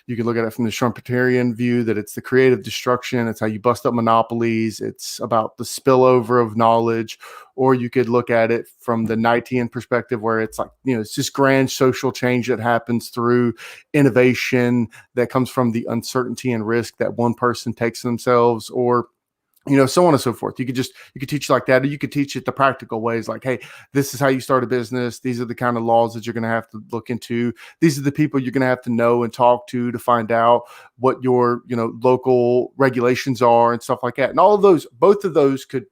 you can look at it from the Schumpeterian view, that it's the creative destruction. It's how you bust up monopolies. It's about the spillover of knowledge. Or you could look at it from the Knightian perspective, where it's like, it's this grand social change that happens through innovation that comes from the uncertainty and risk that one person takes themselves, or so on and so forth. You could teach like that, or you could teach it the practical ways, like, hey, this is how you start a business. These are the kind of laws that you're going to have to look into. These are the people you're going to have to know and talk to find out what your, local regulations are and stuff like that. And all of those, both of those could,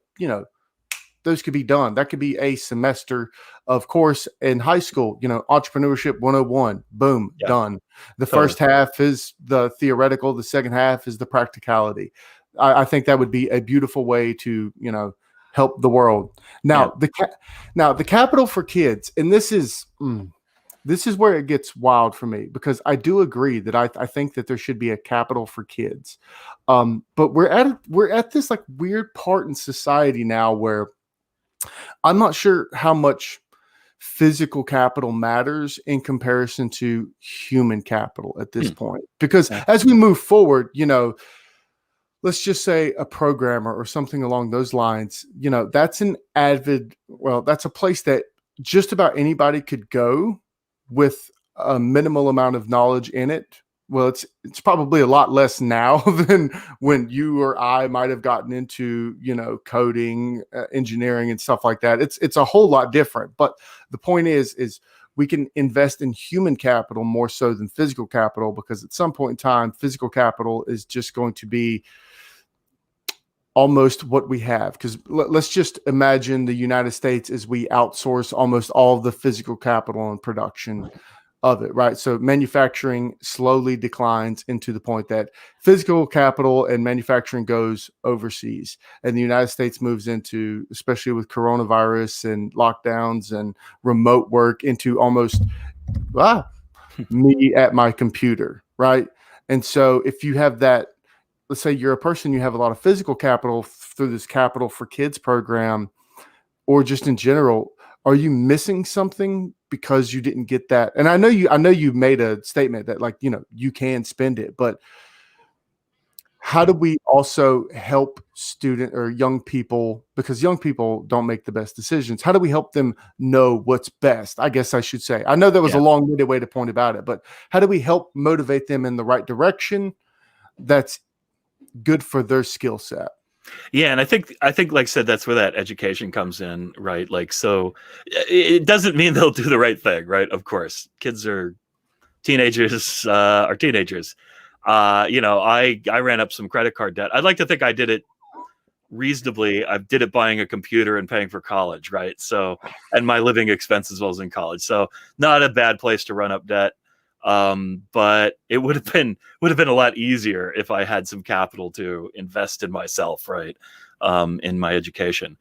those could be done. That could be a semester of course in high school, entrepreneurship 101, boom, done. The first half is the theoretical. The second half is the practicality. I think that would be a beautiful way to, help the world. Now, the Capital for Kids, and this is where it gets wild for me, because I do agree that I think that there should be a capital for kids. But we're at this like weird part in society now where I'm not sure how much physical capital matters in comparison to human capital at this point. Because as we move forward, let's just say a programmer or something along those lines, that's that's a place that just about anybody could go with a minimal amount of knowledge in it. Well, it's probably a lot less now than when you or I might have gotten into, coding, engineering and stuff like that. It's a whole lot different. But the point is we can invest in human capital more so than physical capital, because at some point in time, physical capital is just going to be almost what we have. Because let's just imagine the United States as we outsource almost all of the physical capital and production of it, right? So manufacturing slowly declines into the point that physical capital and manufacturing goes overseas, and the United States moves into, especially with coronavirus and lockdowns and remote work, into almost me at my computer, right? And so if you have that, let's say you're a person, you have a lot of physical capital through this Capital for Kids program, or just in general, are you missing something because you didn't get that? And I know you made a statement that, like, you can spend it, but how do we also help student or young people, because young people don't make the best decisions? How do we help them know what's best? I guess I should say. I know that was a long-winded way to point about it, but how do we help motivate them in the right direction that's good for their skill set? Yeah, and I think like I said, that's where that education comes in, right? Like, so it doesn't mean they'll do the right thing, right? Of course, kids are teenagers. I ran up some credit card debt. I'd like to think I did it reasonably. I did it buying a computer and paying for college, right? So, and my living expenses while I was in college. So, not a bad place to run up debt. But it would have been a lot easier if I had some capital to invest in myself, right? In my education.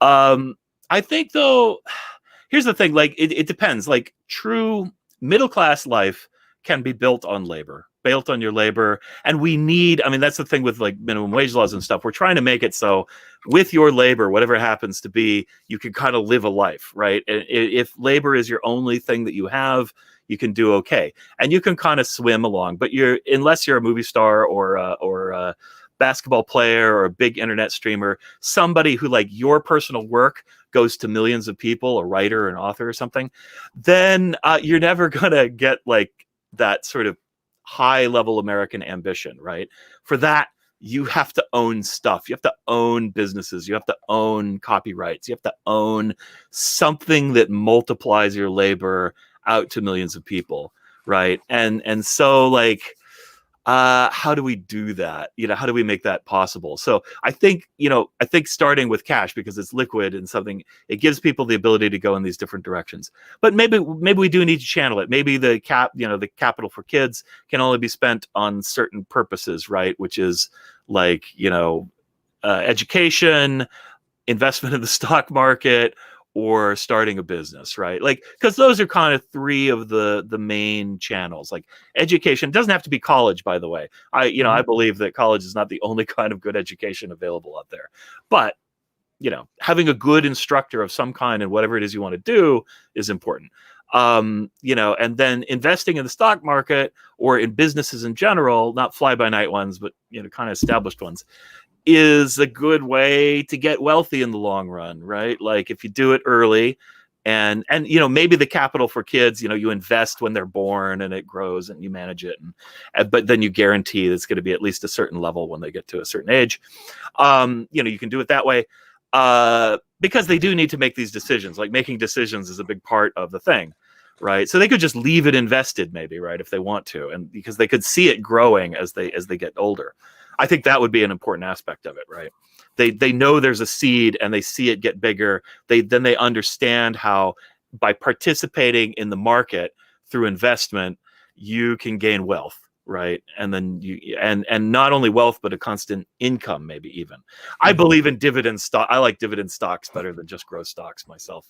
I think, though, here's the thing, like, it depends. Like, true middle class life can be built on labor, built on your labor. And we need, I mean, that's the thing with like minimum wage laws and stuff. We're trying to make it so with your labor, whatever it happens to be, you can kind of live a life, right? And if labor is your only thing that you have, you can do okay, and you can kind of swim along. But unless you're a movie star or a basketball player or a big internet streamer, somebody who, like, your personal work goes to millions of people, a writer, an author, or something, then you're never gonna get like that sort of high level American ambition, right? For that, you have to own stuff. You have to own businesses. You have to own copyrights. You have to own something that multiplies your labor out to millions of people, right? And so, like, how do we do that? How do we make that possible? So I think starting with cash, because it's liquid and something, it gives people the ability to go in these different directions. But maybe we do need to channel it. Maybe the capital for kids can only be spent on certain purposes, right? Which is like, education, investment in the stock market, or starting a business, right? Like, because those are kind of three of the main channels. Like, education doesn't have to be college, by the way. I believe that college is not the only kind of good education available out there, but having a good instructor of some kind in whatever it is you want to do is important. And then investing in the stock market or in businesses in general, not fly by night ones, but kind of established ones, is a good way to get wealthy in the long run, right? Like, if you do it early, and maybe the capital for kids, you invest when they're born and it grows and you manage it, but then you guarantee it's going to be at least a certain level when they get to a certain age. You can do it that way, because they do need to make these decisions. Like, making decisions is a big part of the thing, right? So they could just leave it invested, maybe, right, if they want to, and because they could see it growing as they get older. I think that would be an important aspect of it, right? They know there's a seed and they see it get bigger. Then they understand how, by participating in the market through investment, you can gain wealth, right? And then and not only wealth, but a constant income, maybe even. I believe in dividend stock. I like dividend stocks better than just growth stocks myself.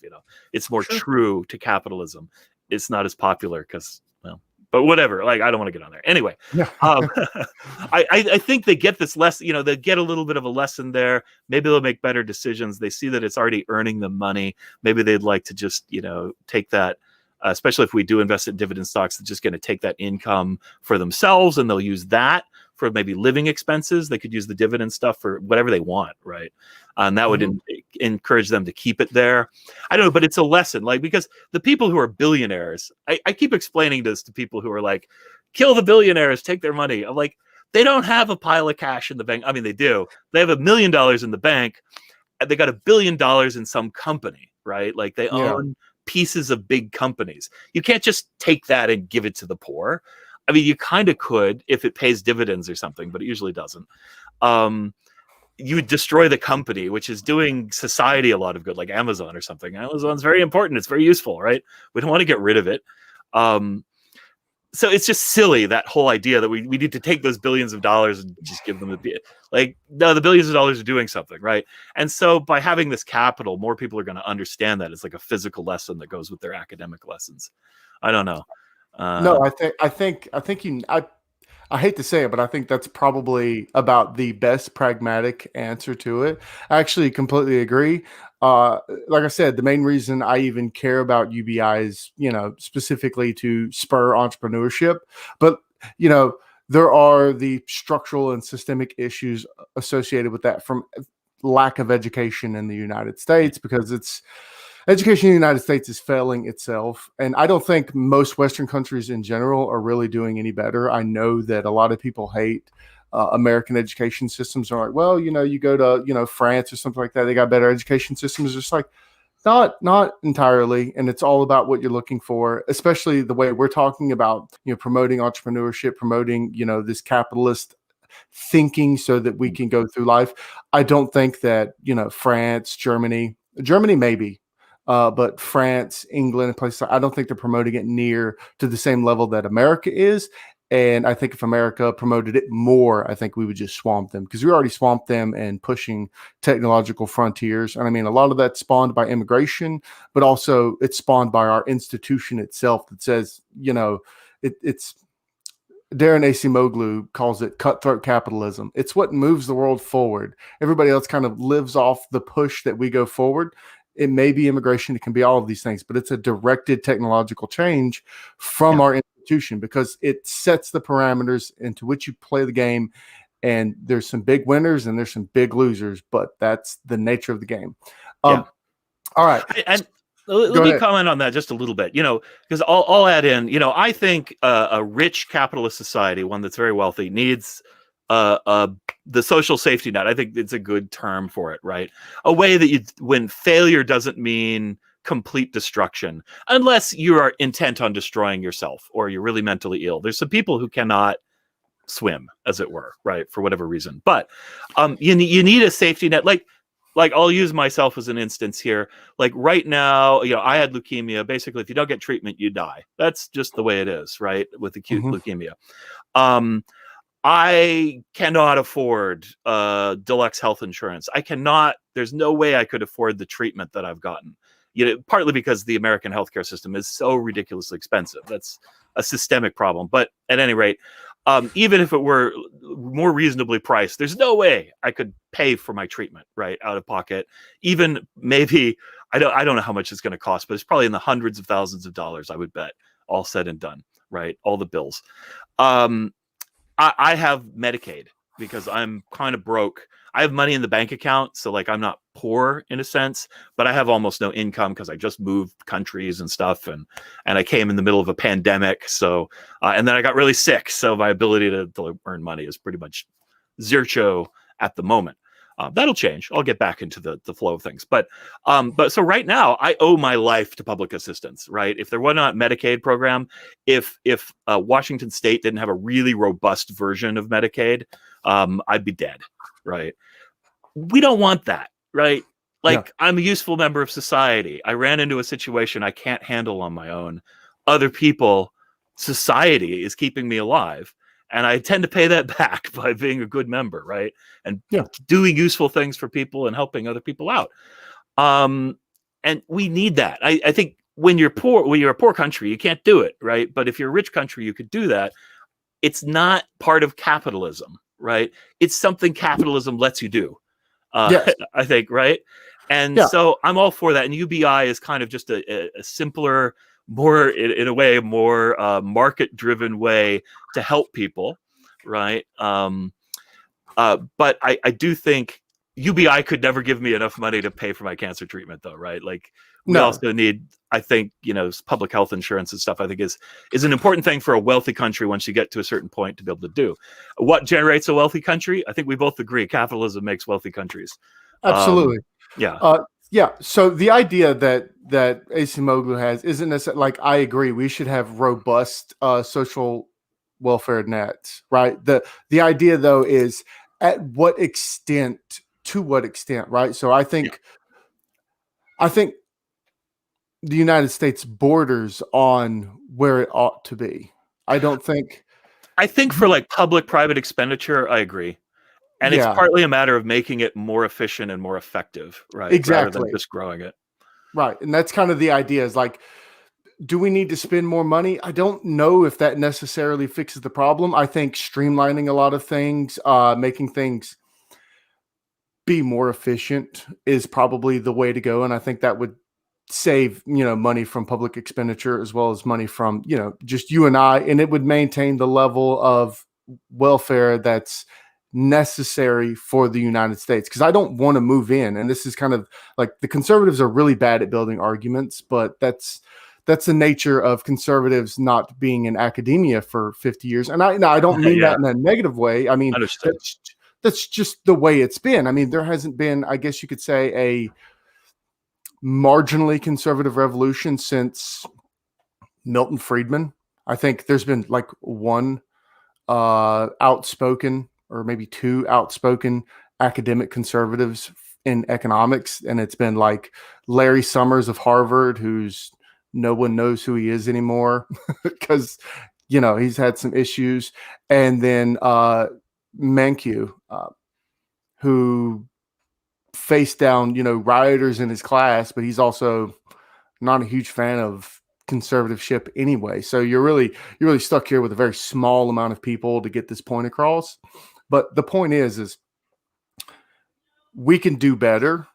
It's more true to capitalism. It's not as popular because, well, but whatever. Like, I don't want to get on there. Anyway, Yeah. I think they get this lesson. They get a little bit of a lesson there. Maybe they'll make better decisions. They see that it's already earning them money. Maybe they'd like to just take that. Especially if we do invest in dividend stocks, they're just going to take that income for themselves, and they'll use that for maybe living expenses. They could use the dividend stuff for whatever they want, right? And that would encourage them to keep it there. I don't know, but it's a lesson, like, because the people who are billionaires, I keep explaining this to people who are like, kill the billionaires, take their money. I'm like, they don't have a pile of cash in the bank. I mean, they do. They have $1 million in the bank, and they got $1 billion in some company, right? Like, they own pieces of big companies. You can't just take that and give it to the poor. I mean, you kind of could if it pays dividends or something, but it usually doesn't. You would destroy the company, which is doing society a lot of good, like Amazon or something. Amazon's very important. It's very useful, right? We don't want to get rid of it. So it's just silly, that whole idea that we need to take those billions of dollars and just give them no, the billions of dollars are doing something, right? And so by having this capital, more people are going to understand that it's like a physical lesson that goes with their academic lessons. I don't know. No, I hate to say it, but I think that's probably about the best pragmatic answer to it. I actually completely agree. Like I said, the main reason I even care about UBI is, specifically to spur entrepreneurship. But, there are the structural and systemic issues associated with that, from lack of education in the United States, because education in the United States is failing itself. And I don't think most Western countries in general are really doing any better. I know that a lot of people hate American education systems. Are like, well, you go to, France or something like that, they got better education systems. It's like, not entirely. And it's all about what you're looking for, especially the way we're talking about, promoting entrepreneurship, promoting, this capitalist thinking so that we can go through life. I don't think that, France, Germany maybe, but France, England, places, I don't think they're promoting it near to the same level that America is. And I think if America promoted it more, I think we would just swamp them, because we already swamped them and pushing technological frontiers. And I mean, a lot of that's spawned by immigration, but also it's spawned by our institution itself that says, it's Darren Acemoglu calls it cutthroat capitalism. It's what moves the world forward. Everybody else kind of lives off the push that we go forward. It may be immigration, it can be all of these things, but it's a directed technological change from our institution, because it sets the parameters into which you play the game. And there's some big winners and there's some big losers, but that's the nature of the game. All right. And let me comment on that just a little bit, because I'll add in, I think a rich capitalist society, one that's very wealthy, needs the social safety net. I think it's a good term for it, right? A way that when failure doesn't mean complete destruction, unless you are intent on destroying yourself or you're really mentally ill. There's some people who cannot swim, as it were, right, for whatever reason. But you need a safety net. Like I'll use myself as an instance here. Like right now, I had leukemia. Basically, if you don't get treatment, you die. That's just the way it is, right? With acute leukemia. I cannot afford deluxe health insurance. There's no way I could afford the treatment that I've gotten. Partly because the American healthcare system is so ridiculously expensive. That's a systemic problem. But at any rate, even if it were more reasonably priced, there's no way I could pay for my treatment, right, out of pocket. Even maybe, I don't know how much it's going to cost, but it's probably in the hundreds of thousands of dollars, I would bet, all said and done, right? All the bills. I have Medicaid because I'm kind of broke. I have money in the bank account, so like I'm not poor in a sense, but I have almost no income because I just moved countries and stuff, and I came in the middle of a pandemic, so and then I got really sick, so my ability to earn money is pretty much zero at the moment. That'll change. I'll get back into the flow of things, but so right now I owe my life to public assistance. Right? If there were not Medicaid program, if Washington State didn't have a really robust version of Medicaid, I'd be dead. Right? We don't want that. Right? Like I'm a useful member of society. I ran into a situation I can't handle on my own. Other people, society is keeping me alive. And I tend to pay that back by being a good member, right? And doing useful things for people and helping other people out. And we need that. I think when you're a poor country, you can't do it, right? But if you're a rich country, you could do that. It's not part of capitalism, right? It's something capitalism lets you do, I think, right? And so I'm all for that. And UBI is kind of just a simpler, more in a way, more market-driven way to help people, right? But I do think UBI could never give me enough money to pay for my cancer treatment, though, right? Like we also need, I think, public health insurance and stuff. I think is an important thing for a wealthy country once you get to a certain point to be able to do. What generates a wealthy country? I think we both agree capitalism makes wealthy countries. Absolutely. Yeah. So the idea that Acemoglu has isn't necessarily like, I agree. We should have robust social welfare nets, right? The idea though is at what extent, to what extent, right? So Yeah. I think the United States borders on where it ought to be. I don't think. I think for like public-private expenditure, I agree. And it's Yeah, partly a matter of making it more efficient and more effective, right? Rather than exactly. just growing it. Right. And that's kind of the idea is like, do we need to spend more money? I don't know if that necessarily fixes the problem. I think streamlining a lot of things, making things be more efficient is probably the way to go. And I think that would save, money from public expenditure as well as money from, just you and I, and it would maintain the level of welfare that's necessary for the United States. Because I don't want to move in. And this is kind of like the conservatives are really bad at building arguments, but that's the nature of conservatives not being in academia for 50 years. And I don't mean Yeah, that in a negative way. I mean, understood. that's just the way it's been. I mean, there hasn't been, I guess you could say, a marginally conservative revolution since Milton Friedman. I think there's been like one outspoken or maybe two outspoken academic conservatives in economics, and it's been like Larry Summers of Harvard, who's no one knows who he is anymore because he's had some issues, and then Mankiw, who faced down rioters in his class, but he's also not a huge fan of conservativeship anyway. So you're really stuck here with a very small amount of people to get this point across. But the point is we can do better.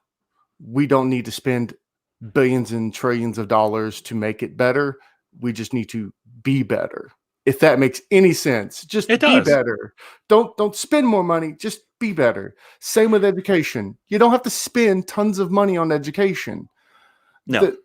We don't need to spend billions and trillions of dollars to make it better. We just need to be better. If that makes any sense, just It be does. better. Don't spend more money, just be better. Same with education. You don't have to spend tons of money on education. No. The,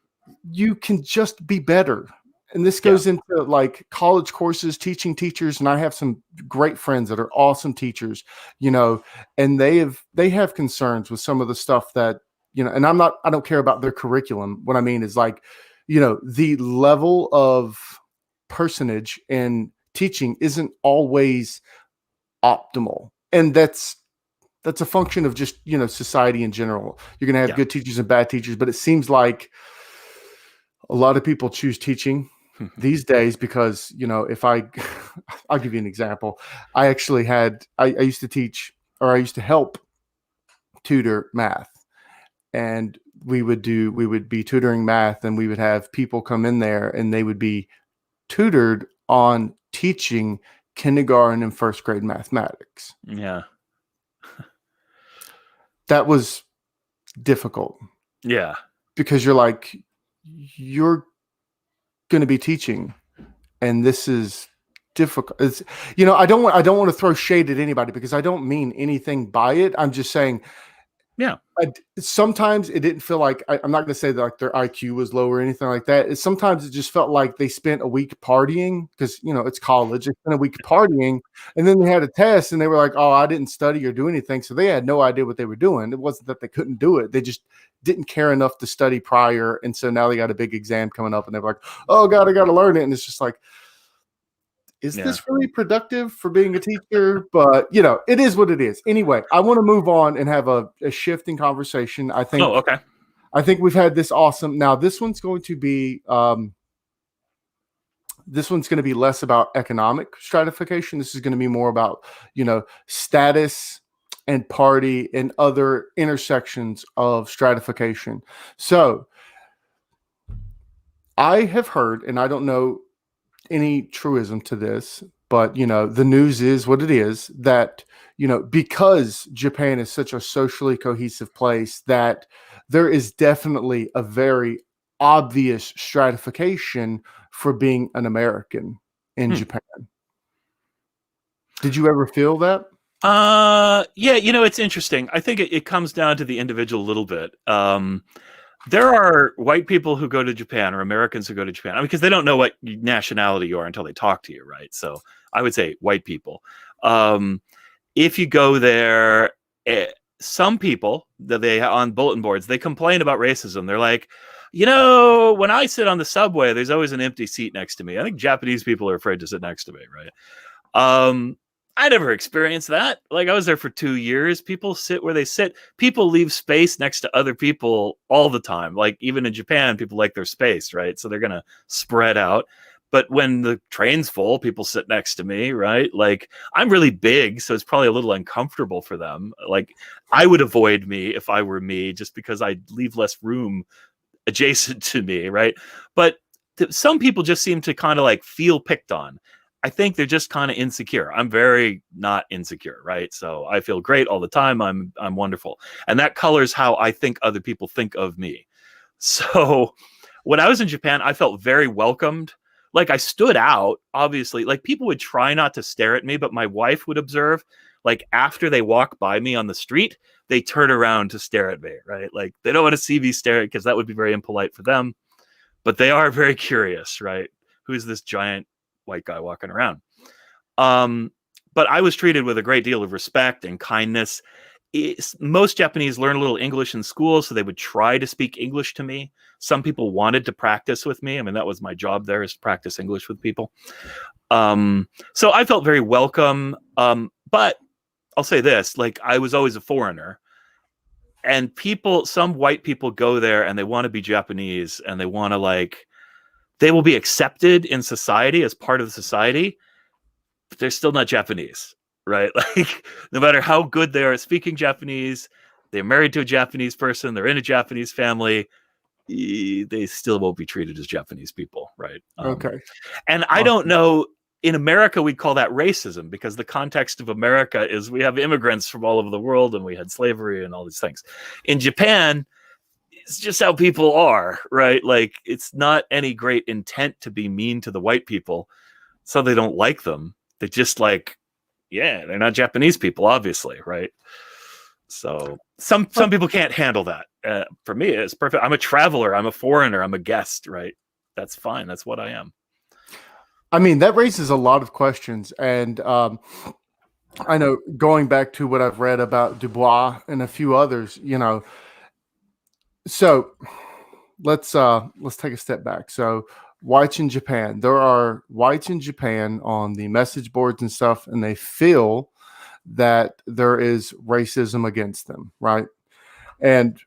you can just be better. And this Yeah. goes into like college courses, teaching teachers. And I have some great friends that are awesome teachers, and they have concerns with some of the stuff that, and I don't care about their curriculum. What I mean is like, the level of personage in teaching isn't always optimal. And that's a function of just, society in general. You're going to have Yeah. good teachers and bad teachers, but it seems like a lot of people choose teaching these days because, if I'll give you an example. I actually I used to teach, or I used to help tutor math, and we would be tutoring math, and we would have people come in there and they would be tutored on teaching kindergarten and first grade mathematics. Yeah. That was difficult Yeah. because you're going to be teaching, and this is difficult. It's, I don't want to throw shade at anybody because I don't mean anything by it. I'm just saying, Yeah. sometimes it didn't feel like, I'm not going to say that like their IQ was low or anything like that. Sometimes it just felt like they spent a week partying because, it's college. They spent a week partying, and then they had a test and they were like, oh, I didn't study or do anything. So they had no idea what they were doing. It wasn't that they couldn't do it. They just didn't care enough to study prior. And so now they got a big exam coming up and they're like, oh God, I got to learn it. And it's just like, is Yeah. this really productive for being a teacher? But, it is what it is. Anyway, I want to move on and have a shifting conversation. I Oh, think okay. we've had this awesome. Now, this one's going to be less about economic stratification. This is going to be more about, status and party and other intersections of stratification. So I have heard, and I don't know any truism to this, but the news is what it is, that because Japan is such a socially cohesive place, that there is definitely a very obvious stratification for being an American in Japan. Did you ever feel that? Yeah, it's interesting. I think it comes down to the individual a little bit. There are white people who go to Japan, or Americans who go to Japan, I mean, because they don't know what nationality you are until they talk to you, right? So I would say white people. If you go there, some people that they on bulletin boards, they complain about racism. They're like, you know, when I sit on the subway, there's always an empty seat next to me. I think Japanese people are afraid to sit next to me, right? I never experienced that. Like, I was there for 2 years. People sit where they sit. People leave space next to other people all the time. Like, even in Japan, people like their space, right? So they're going to spread out. But when the train's full, people sit next to me, right? Like, I'm really big, so it's probably a little uncomfortable for them. Like, I would avoid me if I were me, just because I'd leave less room adjacent to me, right? But some people just seem to kind of like feel picked on. I think they're just kind of insecure. I'm very not insecure, right? So I feel great all the time. I'm wonderful, and that colors how I think other people think of me. So when I was in Japan, I felt very welcomed. Like, I stood out, obviously. Like, people would try not to stare at me, but my wife would observe. Like, after they walk by me on the street, they turn around to stare at me, right? Like, they don't want to see me stare, because that would be very impolite for them. But they are very curious, right? Who's this giant white guy walking around? But I was treated with a great deal of respect and kindness. Most Japanese learn a little English in school, so they would try to speak English to me. Some people wanted to practice with me. I mean, that was my job there, is to practice English with people. So I felt very welcome. But I'll say this, like, I was always a foreigner. And some white people go there and they want to be Japanese, and they want to, like, they will be accepted in society as part of society, but they're still not Japanese, right? Like, no matter how good they are at speaking Japanese, they're married to a Japanese person, they're in a Japanese family, they still won't be treated as Japanese people, right? Okay. And I don't know, in America, we'd call that racism, because the context of America is we have immigrants from all over the world, and we had slavery and all these things. In Japan, it's just how people are, right? Like, it's not any great intent to be mean to the white people, so they don't like them. They just, like, yeah, they're not Japanese people, obviously, right? So some people can't handle that. For me, it's perfect. I'm a traveler. I'm a foreigner. I'm a guest, right? That's fine. That's what I am. I mean, that raises a lot of questions. And I know, going back to what I've read about Dubois and a few others, you know, so let's take a step back. So whites in Japan, there are whites in Japan on the message boards and stuff, and they feel that there is racism against them, right? And,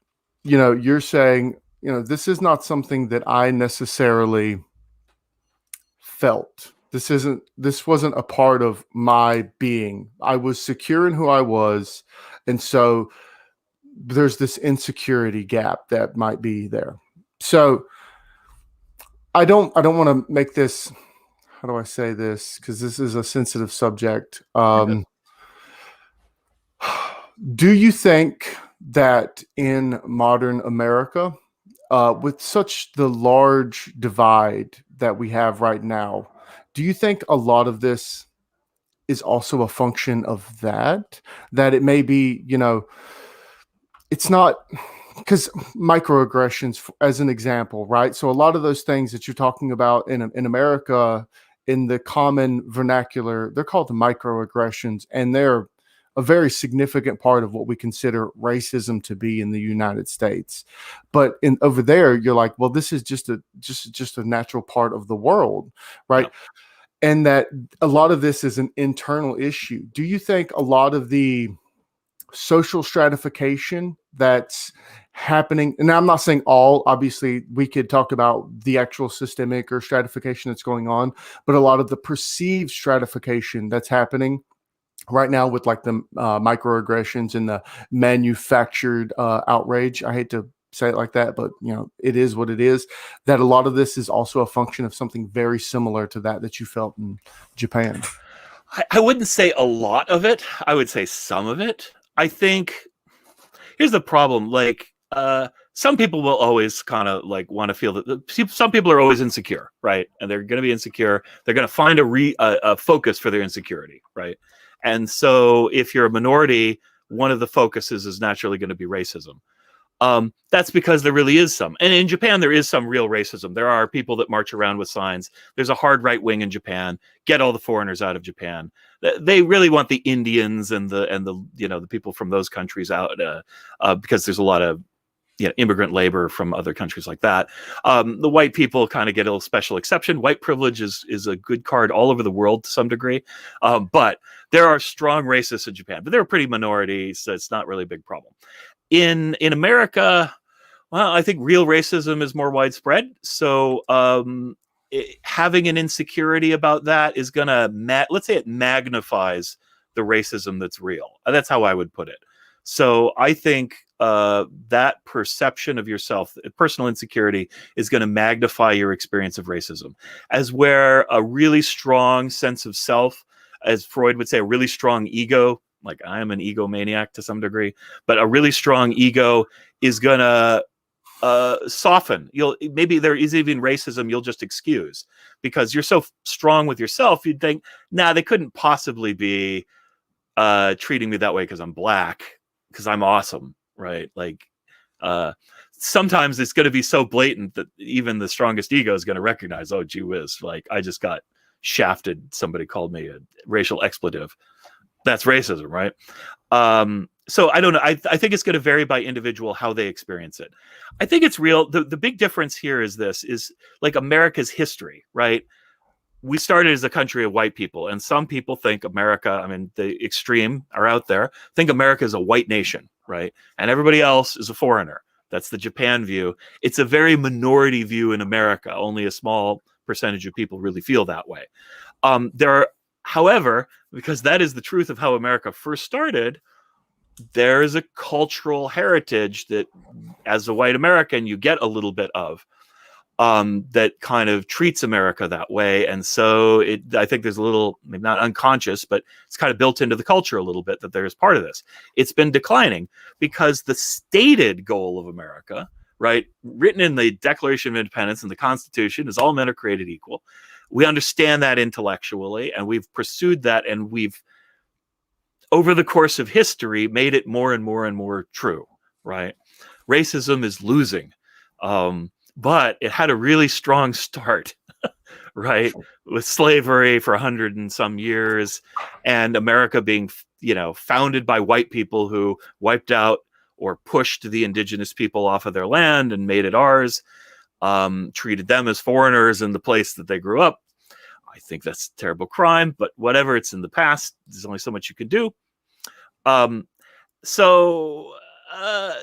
you know, you're saying, you know, this is not something that I necessarily felt. This wasn't a part of my being. I was secure in who I was, and so there's this insecurity gap that might be there. So I don't want to make this, how do I say this, because this is a sensitive subject. Do you think that in modern America, with such the large divide that we have right now, do you think a lot of this is also a function of that it may be, you know, it's not, because microaggressions, as an example, right? So a lot of those things that you're talking about in America, in the common vernacular, they're called microaggressions, and they're a very significant part of what we consider racism to be in the United States. But in over there, you're like, well, this is just a natural part of the world, right? Yeah. And that a lot of this is an internal issue. Do you think a lot of the social stratification that's happening, and I'm not saying all, obviously we could talk about the actual systemic or stratification that's going on, but a lot of the perceived stratification that's happening right now with like the microaggressions and the manufactured outrage, I hate to say it like that, but you know, it is what it is, that a lot of this is also a function of something very similar to that you felt in Japan. I wouldn't say a lot of it. I would say some of it. I think here's the problem. Like, some people will always kind of like want to feel that some people are always insecure, right? And they're going to be insecure. They're going to find a focus for their insecurity, right? And so if you're a minority, one of the focuses is naturally going to be racism. That's because there really is some. And in Japan, there is some real racism. There are people that march around with signs. There's a hard right wing in Japan. Get all the foreigners out of Japan. They really want the Indians and the the people from those countries out because there's a lot of immigrant labor from other countries like that. The white people kind of get a little special exception. White privilege is a good card all over the world to some degree. But there are strong racists in Japan, but they're a pretty minority, so it's not really a big problem. In America, well, I think real racism is more widespread. So having an insecurity about that is going to, let's say it magnifies the racism that's real. That's how I would put it. So I think that perception of yourself, personal insecurity, is going to magnify your experience of racism. As where a really strong sense of self, as Freud would say, a really strong ego, like I am an egomaniac to some degree, but a really strong ego is going to soften. Maybe there is even racism you'll just excuse because you're so strong with yourself. You'd think, nah, they couldn't possibly be treating me that way because I'm black, because I'm awesome, right? Like sometimes it's going to be so blatant that even the strongest ego is going to recognize, oh, gee whiz, like I just got shafted. Somebody called me a racial expletive. That's racism, right? So I don't know. I think it's going to vary by individual how they experience it. I think it's real. The big difference here is like America's history, right? We started as a country of white people, and some people think America, I mean, the extreme are out there, think America is a white nation, right? And everybody else is a foreigner. That's the Japan view. It's a very minority view in America. Only a small percentage of people really feel that way. However, because that is the truth of how America first started, there is a cultural heritage that, as a white American, you get a little bit of that kind of treats America that way. And so I think there's a little, maybe not unconscious, but it's kind of built into the culture a little bit that there's part of this. It's been declining because the stated goal of America, right, written in the Declaration of Independence and the Constitution, is all men are created equal. We understand that intellectually, and we've pursued that, and we've, over the course of history, made it more and more and more true, right? Racism is losing, but it had a really strong start, right? With slavery for 100 and some years, and America being, founded by white people who wiped out or pushed the indigenous people off of their land and made it ours. Treated them as foreigners in the place that they grew up. I think that's a terrible crime, but whatever, it's in the past. There's only so much you can do. So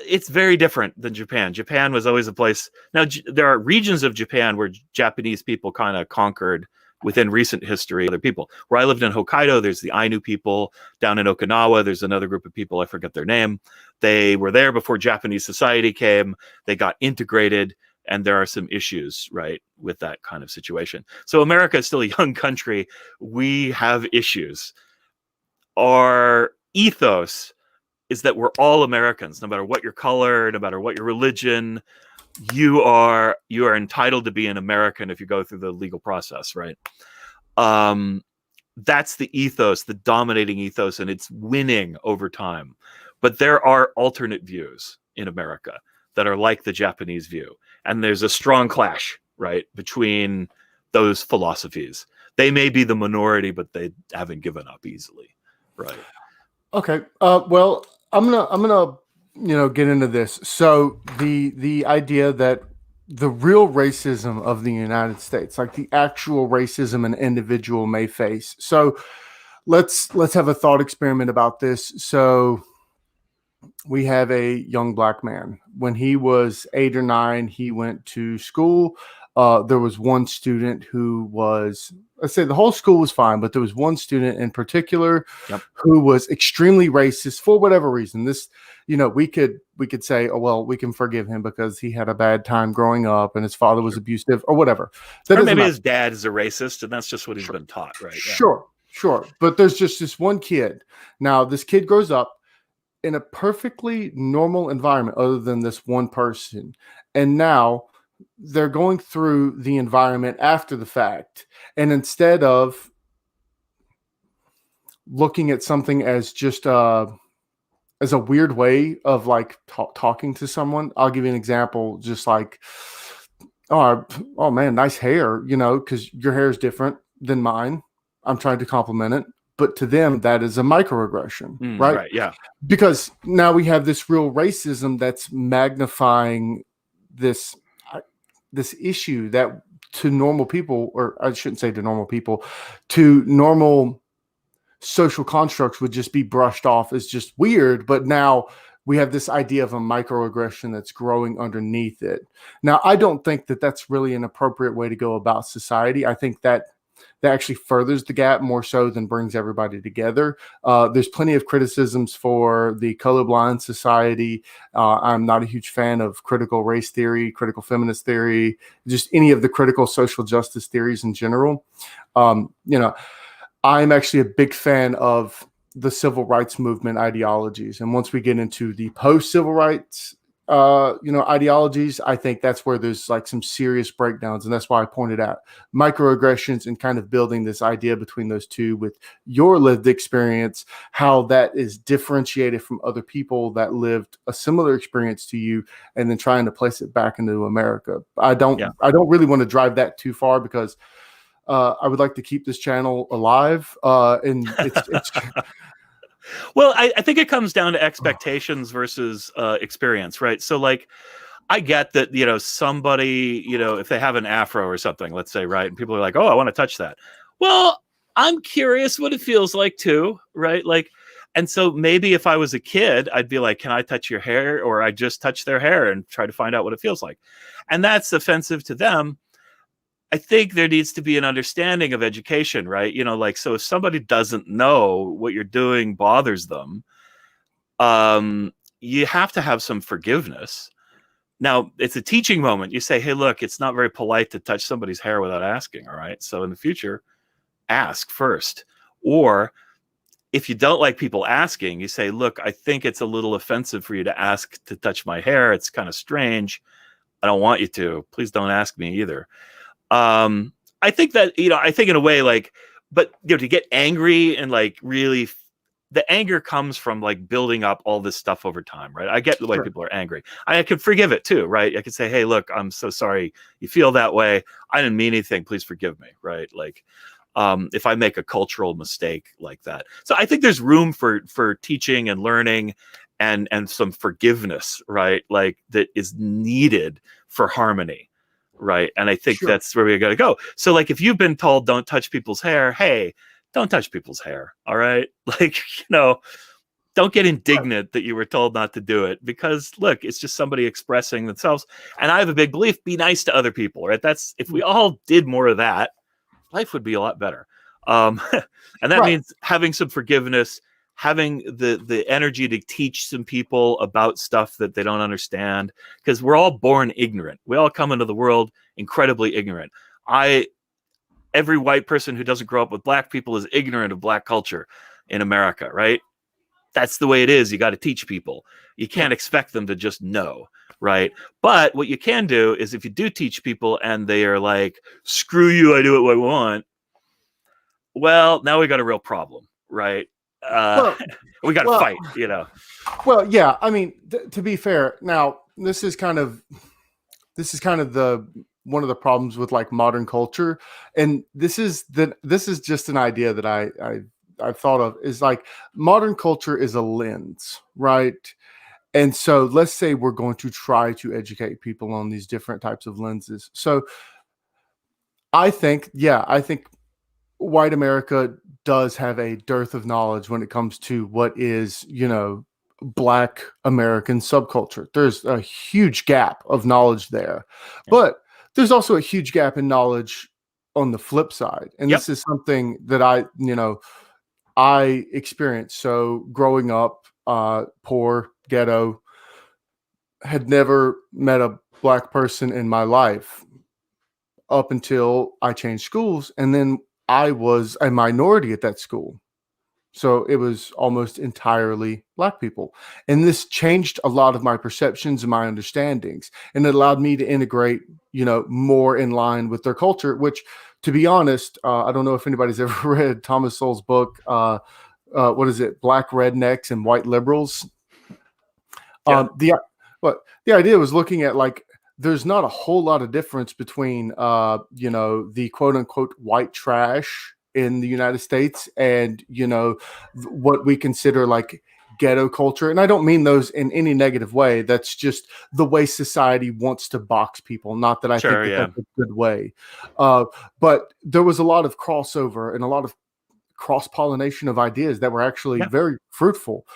it's very different than Japan. Japan was always a place. Now, there are regions of Japan where Japanese people kind of conquered within recent history other people. Where I lived in Hokkaido, there's the Ainu people. Down in Okinawa, there's another group of people, I forget their name. They were there before Japanese society came. They got integrated. And there are some issues, right, with that kind of situation. So America is still a young country. We have issues. Our ethos is that we're all Americans, no matter what your color, no matter what your religion. You are entitled to be an American if you go through the legal process, right? That's the ethos, the dominating ethos, and it's winning over time. But there are alternate views in America that are like the Japanese view. And there's a strong clash, right, between those philosophies. They may be the minority, but they haven't given up easily, right? Okay. Well, I'm gonna get into this. So the idea that the real racism of the United States, like the actual racism an individual may face. So let's have a thought experiment about this. So we have a young black man. When he was 8 or 9, he went to school. There was one student who was, let's say the whole school was fine, but there was one student in particular who was extremely racist for whatever reason. This, we could say, oh, well, we can forgive him because he had a bad time growing up and his father was abusive or whatever. Or maybe his dad is a racist and that's just what he's been taught, right? Yeah. Sure. But there's just this one kid. Now, this kid grows up in a perfectly normal environment other than this one person. And now they're going through the environment after the fact. And instead of looking at something as just as a weird way of like talking to someone. I'll give you an example, just like, oh, oh man, nice hair, because your hair is different than mine. I'm trying to compliment it, but to them, that is a microaggression, right? Right. Yeah. Because now we have this real racism that's magnifying this this issue that to normal people, or I shouldn't say to normal people, to normal social constructs would just be brushed off as just weird. But now we have this idea of a microaggression that's growing underneath it. Now, I don't think that that's really an appropriate way to go about society. I think that that actually furthers the gap more so than brings everybody together. There's plenty of criticisms for the colorblind society. I'm not a huge fan of critical race theory, critical feminist theory, just any of the critical social justice theories in general. I'm actually a big fan of the civil rights movement ideologies. And once we get into the post-civil rights, ideologies, I think that's where there's like some serious breakdowns. And that's why I pointed out microaggressions and kind of building this idea between those two with your lived experience, how that is differentiated from other people that lived a similar experience to you, and then trying to place it back into America. I don't really want to drive that too far because I would like to keep this channel alive. And it's Well, I think it comes down to expectations versus experience, right? So like, I get that, somebody, if they have an afro or something, let's say, right? And people are like, oh, I want to touch that. Well, I'm curious what it feels like too, right? Like, and so maybe if I was a kid, I'd be like, can I touch your hair? Or I just touch their hair and try to find out what it feels like. And that's offensive to them. I think there needs to be an understanding of education, right? Like, so if somebody doesn't know what you're doing bothers them, you have to have some forgiveness. Now, it's a teaching moment. You say, hey, look, it's not very polite to touch somebody's hair without asking, all right? So in the future, ask first. Or if you don't like people asking, you say, look, I think it's a little offensive for you to ask to touch my hair. It's kind of strange. I don't want you to. Please don't ask me either. I think that, I think in a way, like, but to get angry and like really the anger comes from like building up all this stuff over time, right? I get the way people are angry. I could forgive it too, right? I could say, hey, look, I'm so sorry you feel that way. I didn't mean anything. Please forgive me, right? Like, if I make a cultural mistake like that. So I think there's room for teaching and learning and some forgiveness, right? Like that is needed for harmony. Right. And I think that's where we got to go. So like, if you've been told don't touch people's hair, hey, don't touch people's hair. All right. Like, don't get indignant that you were told not to do it, because look, it's just somebody expressing themselves. And I have a big belief, be nice to other people, right? That's, if we all did more of that, life would be a lot better. And that means having some forgiveness, having the energy to teach some people about stuff that they don't understand, because we're all born ignorant. We all come into the world incredibly ignorant. Every white person who doesn't grow up with black people is ignorant of black culture in America, right? That's the way it is. You got to teach people. You can't expect them to just know, right? But what you can do is, if you do teach people and they are like, screw you, I do what I want, well, now we got a real problem, right? We got to fight, Well, yeah. I mean, to be fair, now this is kind of the one of the problems with like modern culture, and this is just an idea that I've thought of, is like modern culture is a lens, right? And so let's say we're going to try to educate people on these different types of lenses. So I think white America does have a dearth of knowledge when it comes to what is, Black American subculture. There's a huge gap of knowledge there, but there's also a huge gap in knowledge on the flip side. And this is something that I experienced. So growing up, poor, ghetto, had never met a Black person in my life up until I changed schools. And then I was a minority at that school. So it was almost entirely Black people. And this changed a lot of my perceptions and my understandings. And it allowed me to integrate, more in line with their culture, which, to be honest, I don't know if anybody's ever read Thomas Sowell's book, what is it? Black Rednecks and White Liberals. Yeah. The But the idea was looking at like there's not a whole lot of difference between the quote unquote white trash in the United States and what we consider like ghetto culture. And I don't mean those in any negative way. That's just the way society wants to box people. Not that I think Sure. that Yeah. that's a good way. But there was a lot of crossover and a lot of cross pollination of ideas that were actually Yeah. very fruitful.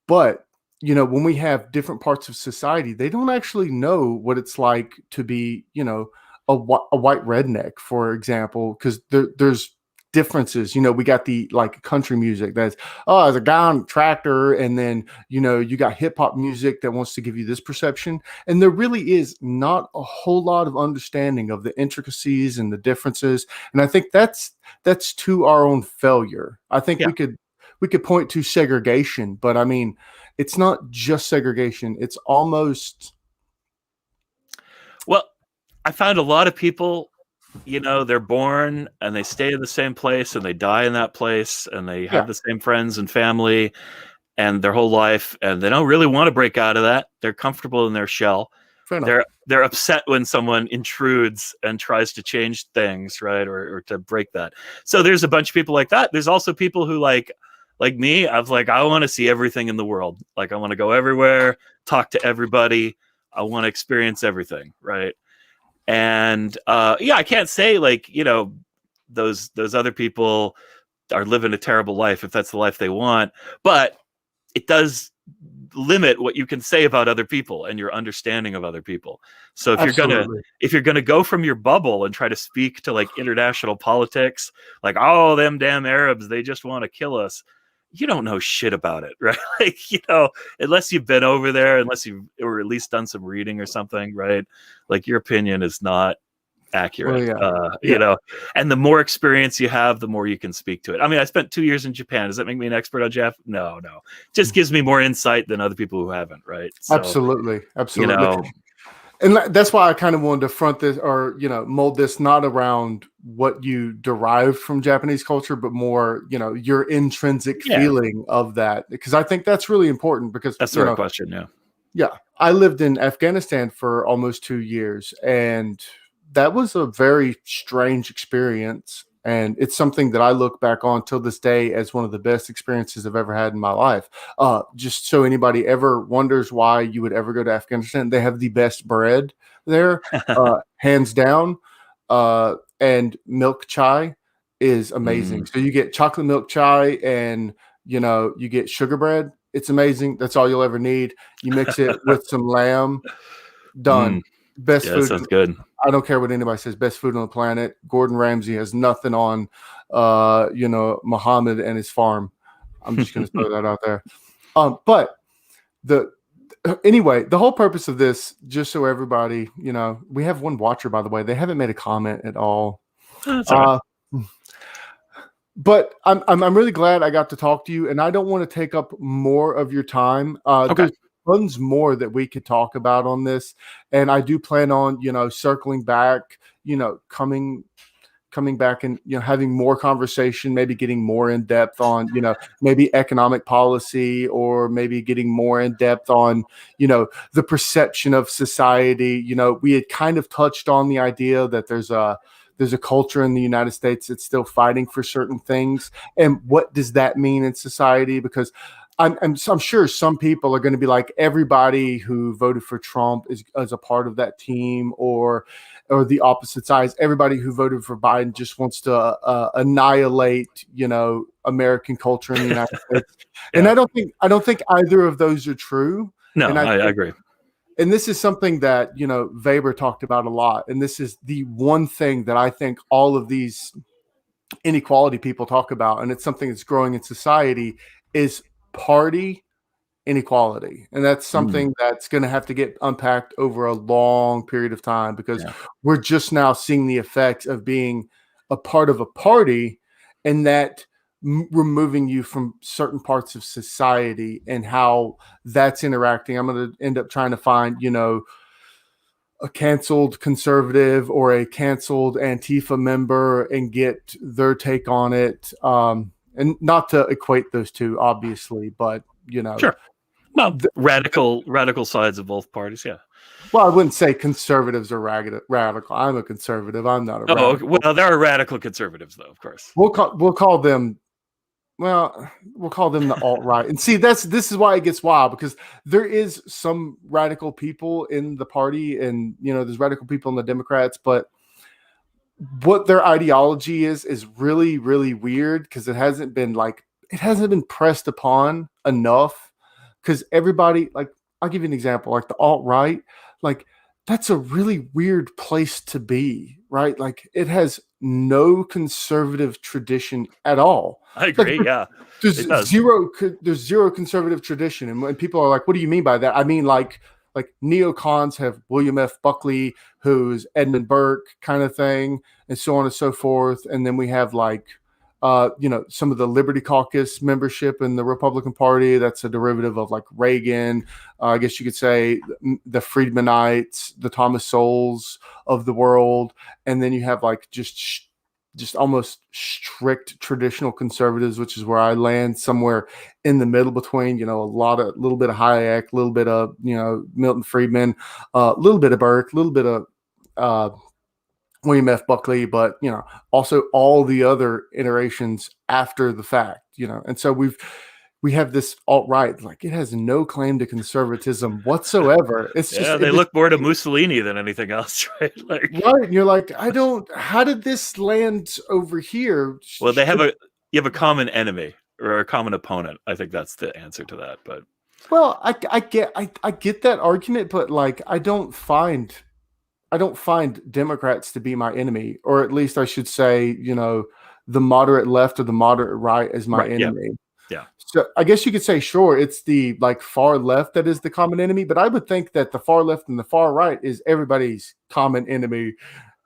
But when we have different parts of society, they don't actually know what it's like to be, a white redneck, for example, because there's differences. We got the like country music that's there's a guy on a tractor, and then you got hip hop music that wants to give you this perception, and there really is not a whole lot of understanding of the intricacies and the differences, and I think that's to our own failure. I think Yeah. we could point to segregation, but I mean, it's not just segregation. It's almost Well, I found a lot of people, they're born and they stay in the same place and they die in that place and they have yeah, the same friends and family and their whole life, and they don't really want to break out of that. They're comfortable in their shell. fair enough. They're upset when someone intrudes and tries to change things, right? Or to break that. So there's a bunch of people like that. There's also people who like me, I was like, I want to see everything in the world. Like I want to go everywhere, talk to everybody. I want to experience everything, right? And yeah, I can't say like, those other people are living a terrible life if that's the life they want, but it does limit what you can say about other people and your understanding of other people. So Absolutely. if you're gonna go from your bubble and try to speak to like international politics, like, oh, them damn Arabs, they just want to kill us, you don't know shit about it, right? Like, unless you've been over there, unless you've or at least done some reading or something, right? Like your opinion is not Well, accurate. yeah. Yeah. And the more experience you have, the more you can speak to it. I mean, I spent 2 years in Japan. Does that make me an expert on Jeff? No. Just gives me more insight than other people who haven't, right? So, Absolutely. you Absolutely. know, And that's why I kind of wanted to front this or, mold this not around what you derived from Japanese culture, but more, your intrinsic yeah, feeling of that. Because I think that's really important because, that's the right question. Yeah. yeah, I lived in Afghanistan for almost 2 years, and that was a very strange experience. And it's something that I look back on till this day as one of the best experiences I've ever had in my life. Just so anybody ever wonders why you would ever go to Afghanistan, they have the best bread there, hands down. And milk chai is amazing. Mm. So you get chocolate milk chai and you get sugar bread. It's amazing. That's all you'll ever need. You mix it with some lamb, done. Mm. Best Yeah, that food. sounds good. I don't care what anybody says. Best food on the planet. Gordon Ramsay has nothing on, Muhammad and his farm. I'm just going to throw that out there. But anyway, the whole purpose of this, just so everybody, we have one watcher, by the way. They haven't made a comment at all. That's all right. But I'm really glad I got to talk to you, and I don't want to take up more of your time. Okay. There's tons more that we could talk about on this, and I do plan on circling back, coming back and having more conversation, maybe getting more in depth on maybe economic policy, or maybe getting more in depth on the perception of society. We had kind of touched on the idea that there's a culture in the United States that's still fighting for certain things. And what does that mean in society? Because I'm sure some people are going to be like, everybody who voted for Trump is as a part of that team, or the opposite sides. Everybody who voted for Biden just wants to annihilate, American culture in the United States. Yeah. And I don't think either of those are true. No, And I agree. and this is something that Weber talked about a lot, and this is the one thing that I think all of these inequality people talk about, and it's something that's growing in society, is party inequality. And that's something that's going to have to get unpacked over a long period of time, because we're just now seeing the effects of being a part of a party, and that removing you from certain parts of society and how that's interacting. I'm going to end up trying to find, a canceled conservative or a canceled Antifa member and get their take on it. And not to equate those two, obviously, but Sure. Well, radical sides of both parties. Yeah. Well, I wouldn't say conservatives are radical. I'm a conservative. I'm not a Oh, okay. radical. Well, there are radical conservatives, though, of course. We'll call them. Well, we'll call them the alt right. And see, this is why it gets wild, because there is some radical people in the party, and there's radical people in the Democrats, but what their ideology is really, really weird, because it hasn't been pressed upon enough. Because everybody, like, I'll give you an example, like the alt right, like that's a really weird place to be, right? Like it has no conservative tradition at all. I Like agree. Yeah, there's it does. zero conservative tradition, and when people are like, "What do you mean by that?" I mean, like neocons have William F. Buckley, who's Edmund Burke kind of thing, and so on and so forth. And then we have some of the Liberty Caucus membership in the Republican Party. That's a derivative of like Reagan. I guess you could say the Friedmanites, the Thomas Sowells of the world. And then you have like just almost strict traditional conservatives, which is where I land, somewhere in the middle between, little bit of Hayek, a little bit of, Milton Friedman, a little bit of Burke, a little bit of William F. Buckley, but, also all the other iterations after the fact, and so we have this alt-right, like it has no claim to conservatism whatsoever. It's just, They look more to Mussolini than anything else, right? Like, right. And you're like, how did this land over here? well, you have a common enemy or a common opponent. I think that's the answer to that. But Well, I get that argument, but like I don't find Democrats to be my enemy, or at least I should say, the moderate left or the moderate right as my right, enemy. yeah. So I guess you could say, sure, it's the like far left that is the common enemy, but I would think that the far left and the far right is everybody's common enemy.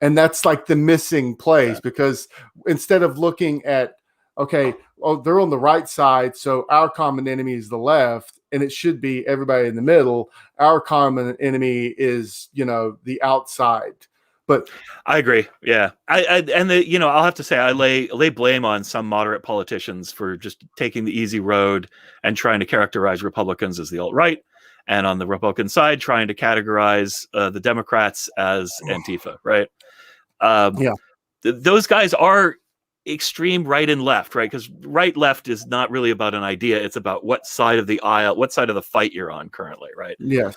And that's like the missing place, because instead of looking at, okay, oh, they're on the right side, so our common enemy is the left, and it should be everybody in the middle. Our common enemy is, the outside. But I agree. Yeah, I'll have to say I lay blame on some moderate politicians for just taking the easy road and trying to characterize Republicans as the alt-right, and on the Republican side trying to categorize the Democrats as Antifa. Right? Yeah. Those guys are extreme right and left, right? Because right left is not really about an idea; it's about what side of the aisle, what side of the fight you're on currently, right? Yes.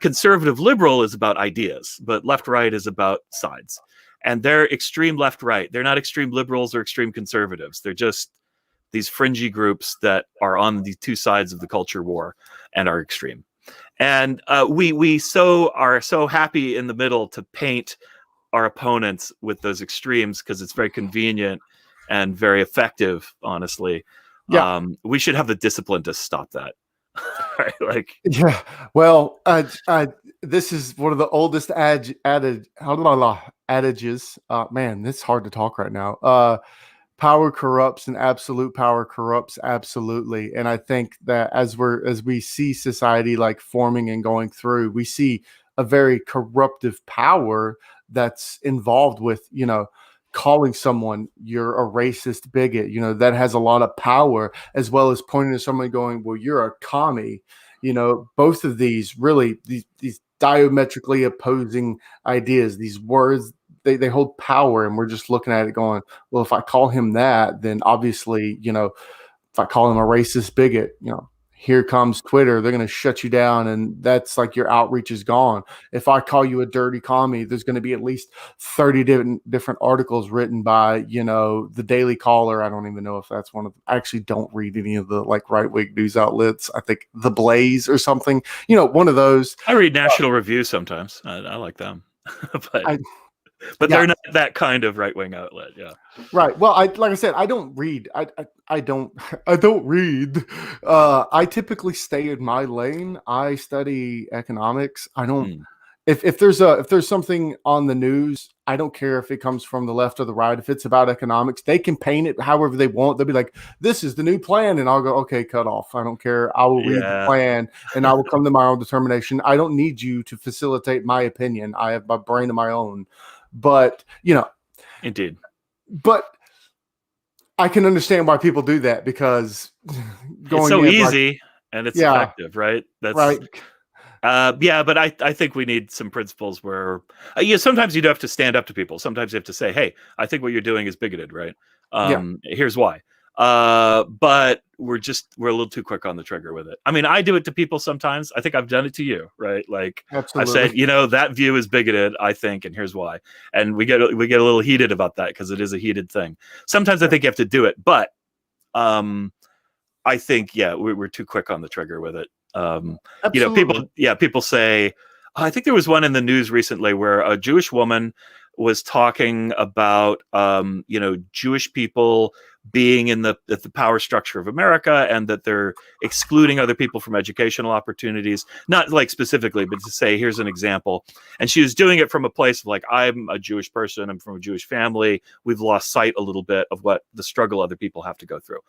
Conservative liberal is about ideas, but left right is about sides. And they're extreme left right. They're not extreme liberals or extreme conservatives. They're just these fringy groups that are on the two sides of the culture war and are extreme. And we are so happy in the middle to paint our opponents with those extremes because it's very convenient and very effective, honestly. Yeah. We should have the discipline to stop that. Right? Like, yeah. Well, this is one of the oldest adages. Man, it's hard to talk right now. Power corrupts, and absolute power corrupts absolutely. And I think that as we see society like forming and going through, we see a very corruptive power that's involved with, calling someone you're a racist bigot, that has a lot of power, as well as pointing to someone going, well, you're a commie. Both of these really, these diametrically opposing ideas, these words, they hold power, and we're just looking at it going, well, if I call him that, then obviously, if I call him a racist bigot, here comes Twitter. They're going to shut you down, and that's like your outreach is gone. If I call you a dirty commie, there's going to be at least 30 different articles written by, the Daily Caller. I don't even know if that's one of them. I actually don't read any of the like right-wing news outlets. I think The Blaze or something, one of those. I read National Review sometimes. I like them, but they're not that kind of right-wing outlet. Yeah. Right. Well, like I said, I don't read. I don't read. I typically stay in my lane. I study economics. I don't. If there's something on the news, I don't care if it comes from the left or the right. If it's about economics, they can paint it however they want. They'll be like, "This is the new plan," and I'll go, "Okay, cut off. I don't care. I will read the plan, and I will come to my own determination. I don't need you to facilitate my opinion. I have my brain of my own." But indeed. But I can understand why people do that, because it's so easy. and it's Yeah, effective, right? right. Yeah, but I think we need some principles where, yeah, sometimes you do have to stand up to people. Sometimes you have to say, hey, I think what you're doing is bigoted, right? Yeah, Here's why. But we're a little too quick on the trigger with it. I mean, I do it to people sometimes. I think I've done it to you, right? Like I've absolutely. said, that view is bigoted, I think, and here's why. And we get a little heated about that because it is a heated thing. Sometimes I Yeah, think you have to do it, but um, I think, yeah, we're too quick on the trigger with it. absolutely. People say, I think there was one in the news recently where a Jewish woman was talking about, Jewish people being in the power structure of America, and that they're excluding other people from educational opportunities, not like specifically, but to say, here's an example. And she was doing it from a place of like, I'm a Jewish person, I'm from a Jewish family. We've lost sight a little bit of what the struggle other people have to go through.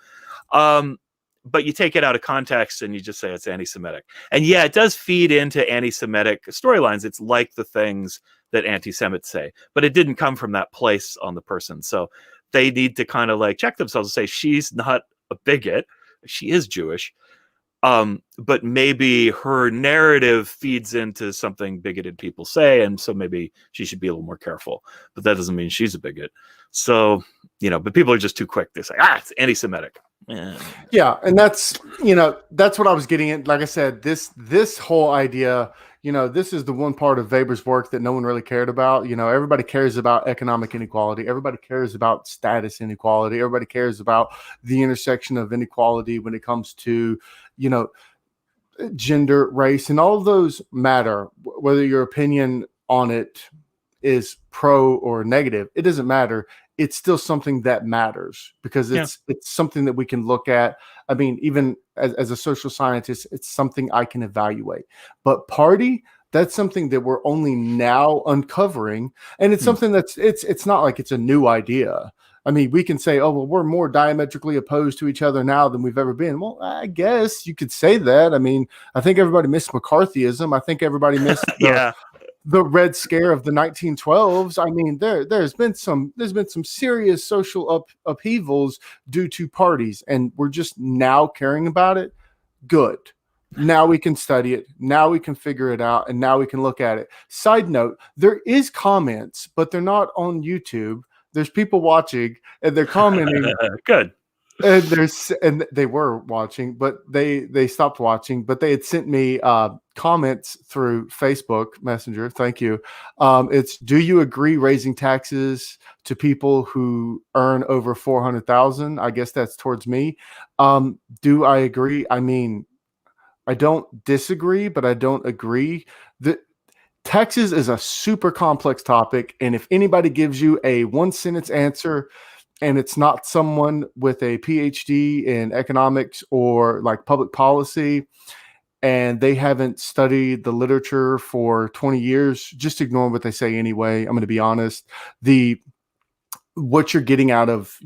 But you take it out of context and you just say it's anti-Semitic. And yeah, it does feed into anti-Semitic storylines. It's like the things that anti-Semites say, but it didn't come from that place on the person. So they need to kind of like check themselves and say, she's not a bigot. She is Jewish. But maybe her narrative feeds into something bigoted people say, and so maybe she should be a little more careful. But that doesn't mean she's a bigot. So, but people are just too quick. They say, it's anti-Semitic. Yeah, and that's what I was getting at. Like I said, this whole idea, this is the one part of Weber's work that no one really cared about. Everybody cares about economic inequality. Everybody cares about status inequality. Everybody cares about the intersection of inequality when it comes to, gender, race, and all of those matter. Whether your opinion on it is pro or negative, it doesn't matter. It's still something that matters because Yeah. it's something that we can look at. I mean, even as a social scientist, it's something I can evaluate. But party, that's something that we're only now uncovering, and it's something that's it's not like it's a new idea. I mean, we can say, oh, well, we're more diametrically opposed to each other now than we've ever been. Well, I guess you could say that. I mean, I think everybody missed McCarthyism. I think everybody missed Yeah. the Red Scare of the 1912s. I mean, there's been some serious social upheavals due to parties, and we're just now caring about it. Good. Now we can study it. Now we can figure it out, and now we can look at it. Side note: there is comments, but they're not on YouTube. There's people watching, and they're commenting. Good. And they were watching, but they stopped watching. But they had sent me comments through Facebook Messenger. Thank you. It's, do you agree raising taxes to people who earn over 400,000? I guess that's towards me. Do I agree? I mean, I don't disagree, but I don't agree. The taxes is a super complex topic, and if anybody gives you a one sentence answer, and it's not someone with a PhD in economics or like public policy, and they haven't studied the literature for 20 years, just ignore what they say anyway. I'm going to be honest. What you're getting out of,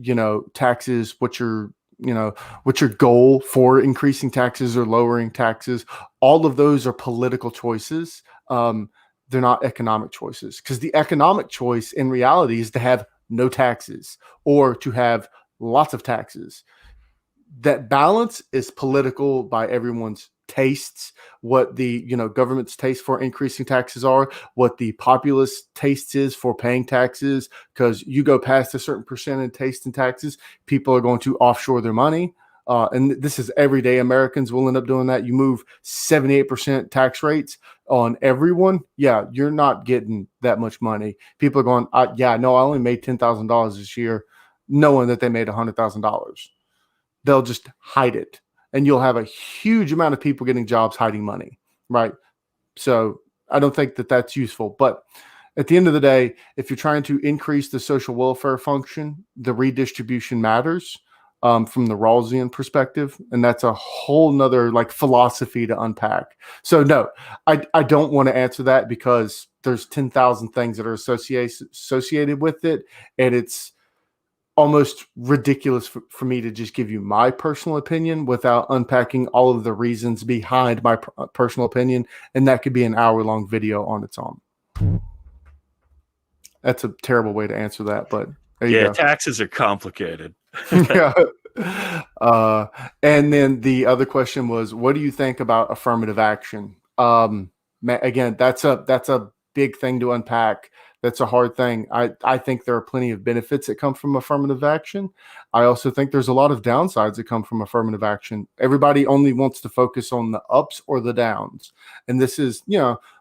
taxes, what's your goal for increasing taxes or lowering taxes, all of those are political choices. They're not economic choices, because the economic choice in reality is to have no taxes or to have lots of taxes. That balance is political by everyone's tastes, what the government's taste for increasing taxes are, what the populace taste is for paying taxes, because you go past a certain percent in taste and taxes, people are going to offshore their money. And this is everyday Americans will end up doing that. You move 78% tax rates on everyone. Yeah, you're not getting that much money. People are going, yeah, no, I only made $10,000 this year, knowing that they made $100,000. They'll just hide it. And you'll have a huge amount of people getting jobs hiding money, right? So I don't think that that's useful. But at the end of the day, if you're trying to increase the social welfare function, the redistribution matters. From the Rawlsian perspective, and that's a whole nother like philosophy to unpack. So no, I don't want to answer that because there's 10,000 things that are associated with it, and it's almost ridiculous for me to just give you my personal opinion without unpacking all of the reasons behind my personal opinion, and that could be an hour-long video on its own. That's a terrible way to answer that, but there you go. Taxes are complicated. Yeah. Uh, and then the other question was, what do you think about affirmative action? Again, that's a big thing to unpack. That's a hard thing. I think there are plenty of benefits that come from affirmative action. I also think there's a lot of downsides that come from affirmative action. Everybody only wants to focus on the ups or the downs. And this is,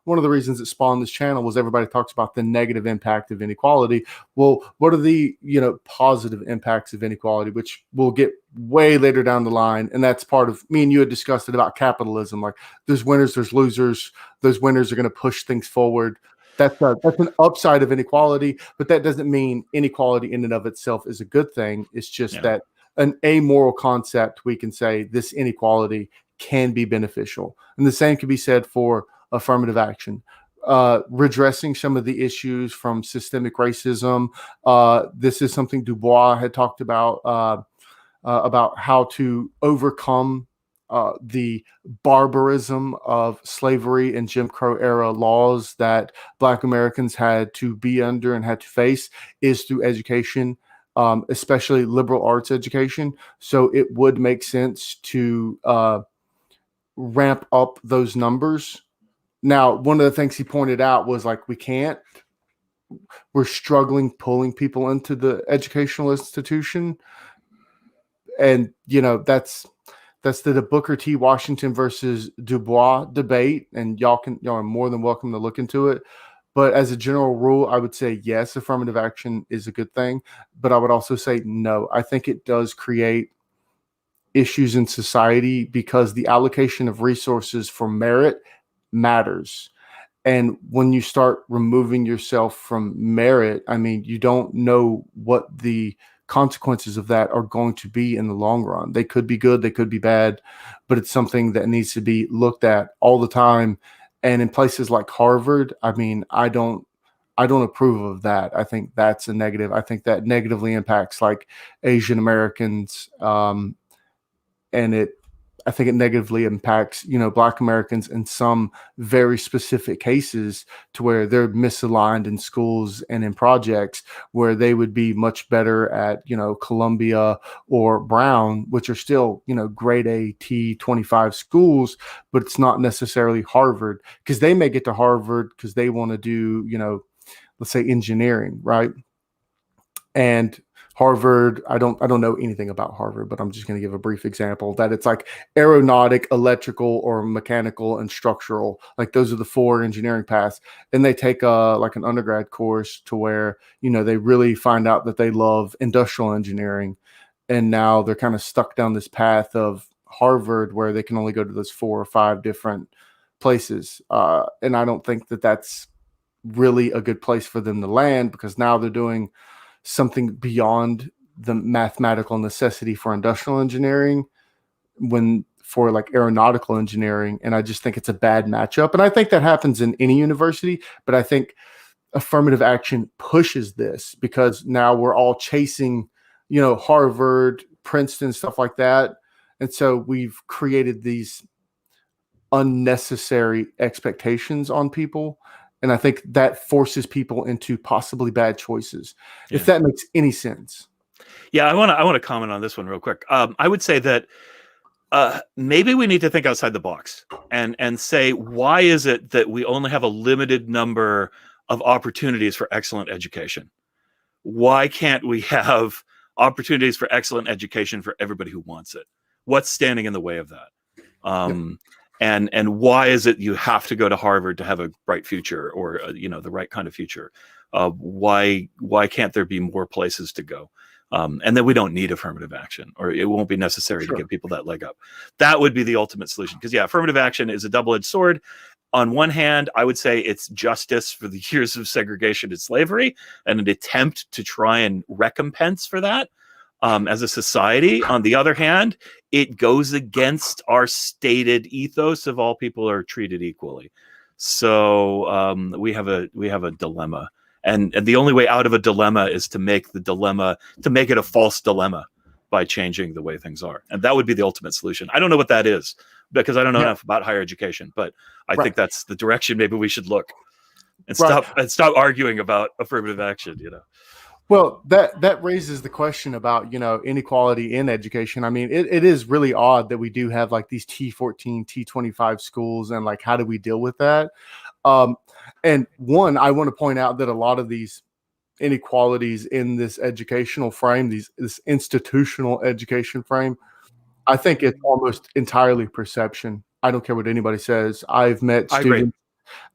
one of the reasons it spawned this channel was everybody talks about the negative impact of inequality. Well, what are the, positive impacts of inequality, which we'll get way later down the line. And that's part of me and you had discussed it about capitalism. Like there's winners, there's losers. Those winners are going to push things forward. That's an upside of inequality, but that doesn't mean inequality in and of itself is a good thing. It's just that an amoral concept, we can say this inequality can be beneficial. And the same can be said for affirmative action. Redressing some of the issues from systemic racism. This is something Du Bois had talked about how to overcome the barbarism of slavery and Jim Crow era laws that Black Americans had to be under and had to face is through education, especially liberal arts education. So it would make sense to ramp up those numbers. Now, one of the things he pointed out was like, we're struggling pulling people into the educational institution. And, that's the Booker T. Washington versus Du Bois debate. And y'all are more than welcome to look into it. But as a general rule, I would say, yes, affirmative action is a good thing. But I would also say, no, I think it does create issues in society because the allocation of resources for merit matters. And when you start removing yourself from merit, I mean, you don't know what the consequences of that are going to be in the long run. They could be good, they could be bad, but it's something that needs to be looked at all the time. And in places like Harvard, I mean, I don't approve of that. I think that's a negative. I think that negatively impacts like Asian Americans, and I think it negatively impacts, Black Americans in some very specific cases to where they're misaligned in schools and in projects where they would be much better at, Columbia or Brown, which are still, grade A T25 schools, but it's not necessarily Harvard because they may get to Harvard because they want to do, let's say engineering, right? And Harvard, I don't know anything about Harvard, but I'm just going to give a brief example that it's like aeronautic, electrical, or mechanical and structural. Like those are the four engineering paths. And they take like an undergrad course to where, they really find out that they love industrial engineering. And now they're kind of stuck down this path of Harvard where they can only go to those 4 or 5 different places. And I don't think that that's really a good place for them to land because now they're doing something beyond the mathematical necessity for industrial engineering when for like aeronautical engineering. And I just think it's a bad matchup. And I think that happens in any university, but I think affirmative action pushes this because now we're all chasing, Harvard, Princeton, stuff like that. And so we've created these unnecessary expectations on people. And I think that forces people into possibly bad choices, if that makes any sense. Yeah, I want to comment on this one real quick. I would say that maybe we need to think outside the box and say, why is it that we only have a limited number of opportunities for excellent education? Why can't we have opportunities for excellent education for everybody who wants it? What's standing in the way of that? And why is it you have to go to Harvard to have a bright future or the right kind of future? Why can't there be more places to go? And then we don't need affirmative action, or it won't be necessary to give people that leg up. That would be the ultimate solution. Because affirmative action is a double-edged sword. On one hand, I would say it's justice for the years of segregation and slavery and an attempt to try and recompense for that. As a society. On the other hand, it goes against our stated ethos of all people are treated equally. So we have a dilemma, and the only way out of a dilemma is to make it a false dilemma by changing the way things are, and that would be the ultimate solution. I don't know what that is because I don't know enough about higher education, but I think that's the direction maybe we should look and stop arguing about affirmative action. Well, that raises the question about, inequality in education. I mean, it is really odd that we do have like these T14, T25 schools, and like how do we deal with that? Um, and one, I want to point out that a lot of these inequalities in this educational frame, this institutional education frame, I think it's almost entirely perception. I don't care what anybody says. I've met I agree. students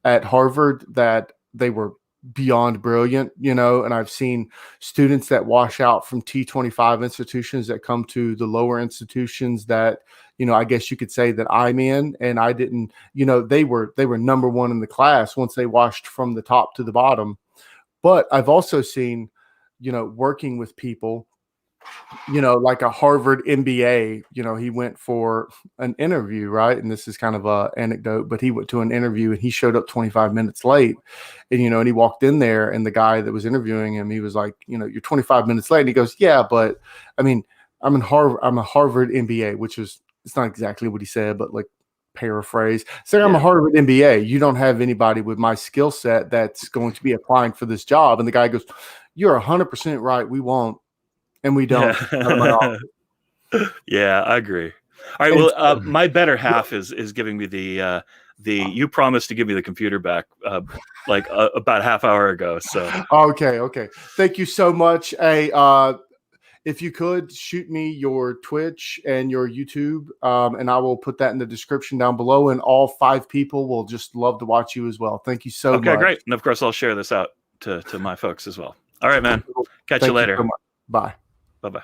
at Harvard that they were beyond brilliant, and I've seen students that wash out from T25 institutions that come to the lower institutions that, I guess you could say that I'm in, and I didn't, they were number one in the class once they washed from the top to the bottom. But I've also seen, working with people, like a Harvard MBA, he went for an interview, right? And this is kind of a anecdote, but he went to an interview and he showed up 25 minutes late. And, and he walked in there and the guy that was interviewing him, he was like, you're 25 minutes late. And he goes, yeah, but I mean, I'm a Harvard MBA, which is, it's not exactly what he said, but like paraphrase. Say I'm a Yeah. Harvard MBA. You don't have anybody with my skill set that's going to be applying for this job. And the guy goes, you're 100% right. We won't. And we don't. Out of my Yeah. Yeah, I agree. All right. And Well, so, my better half is giving me the you promised to give me the computer back like about a half hour ago. So okay. Thank you so much. Hey, if you could shoot me your Twitch and your YouTube, and I will put that in the description down below. And all 5 people will just love to watch you as well. Thank you so okay, much. great. And of course, I'll share this out to my folks as well. All right, man. Catch you Thank you later. so much. Bye. Bye bye.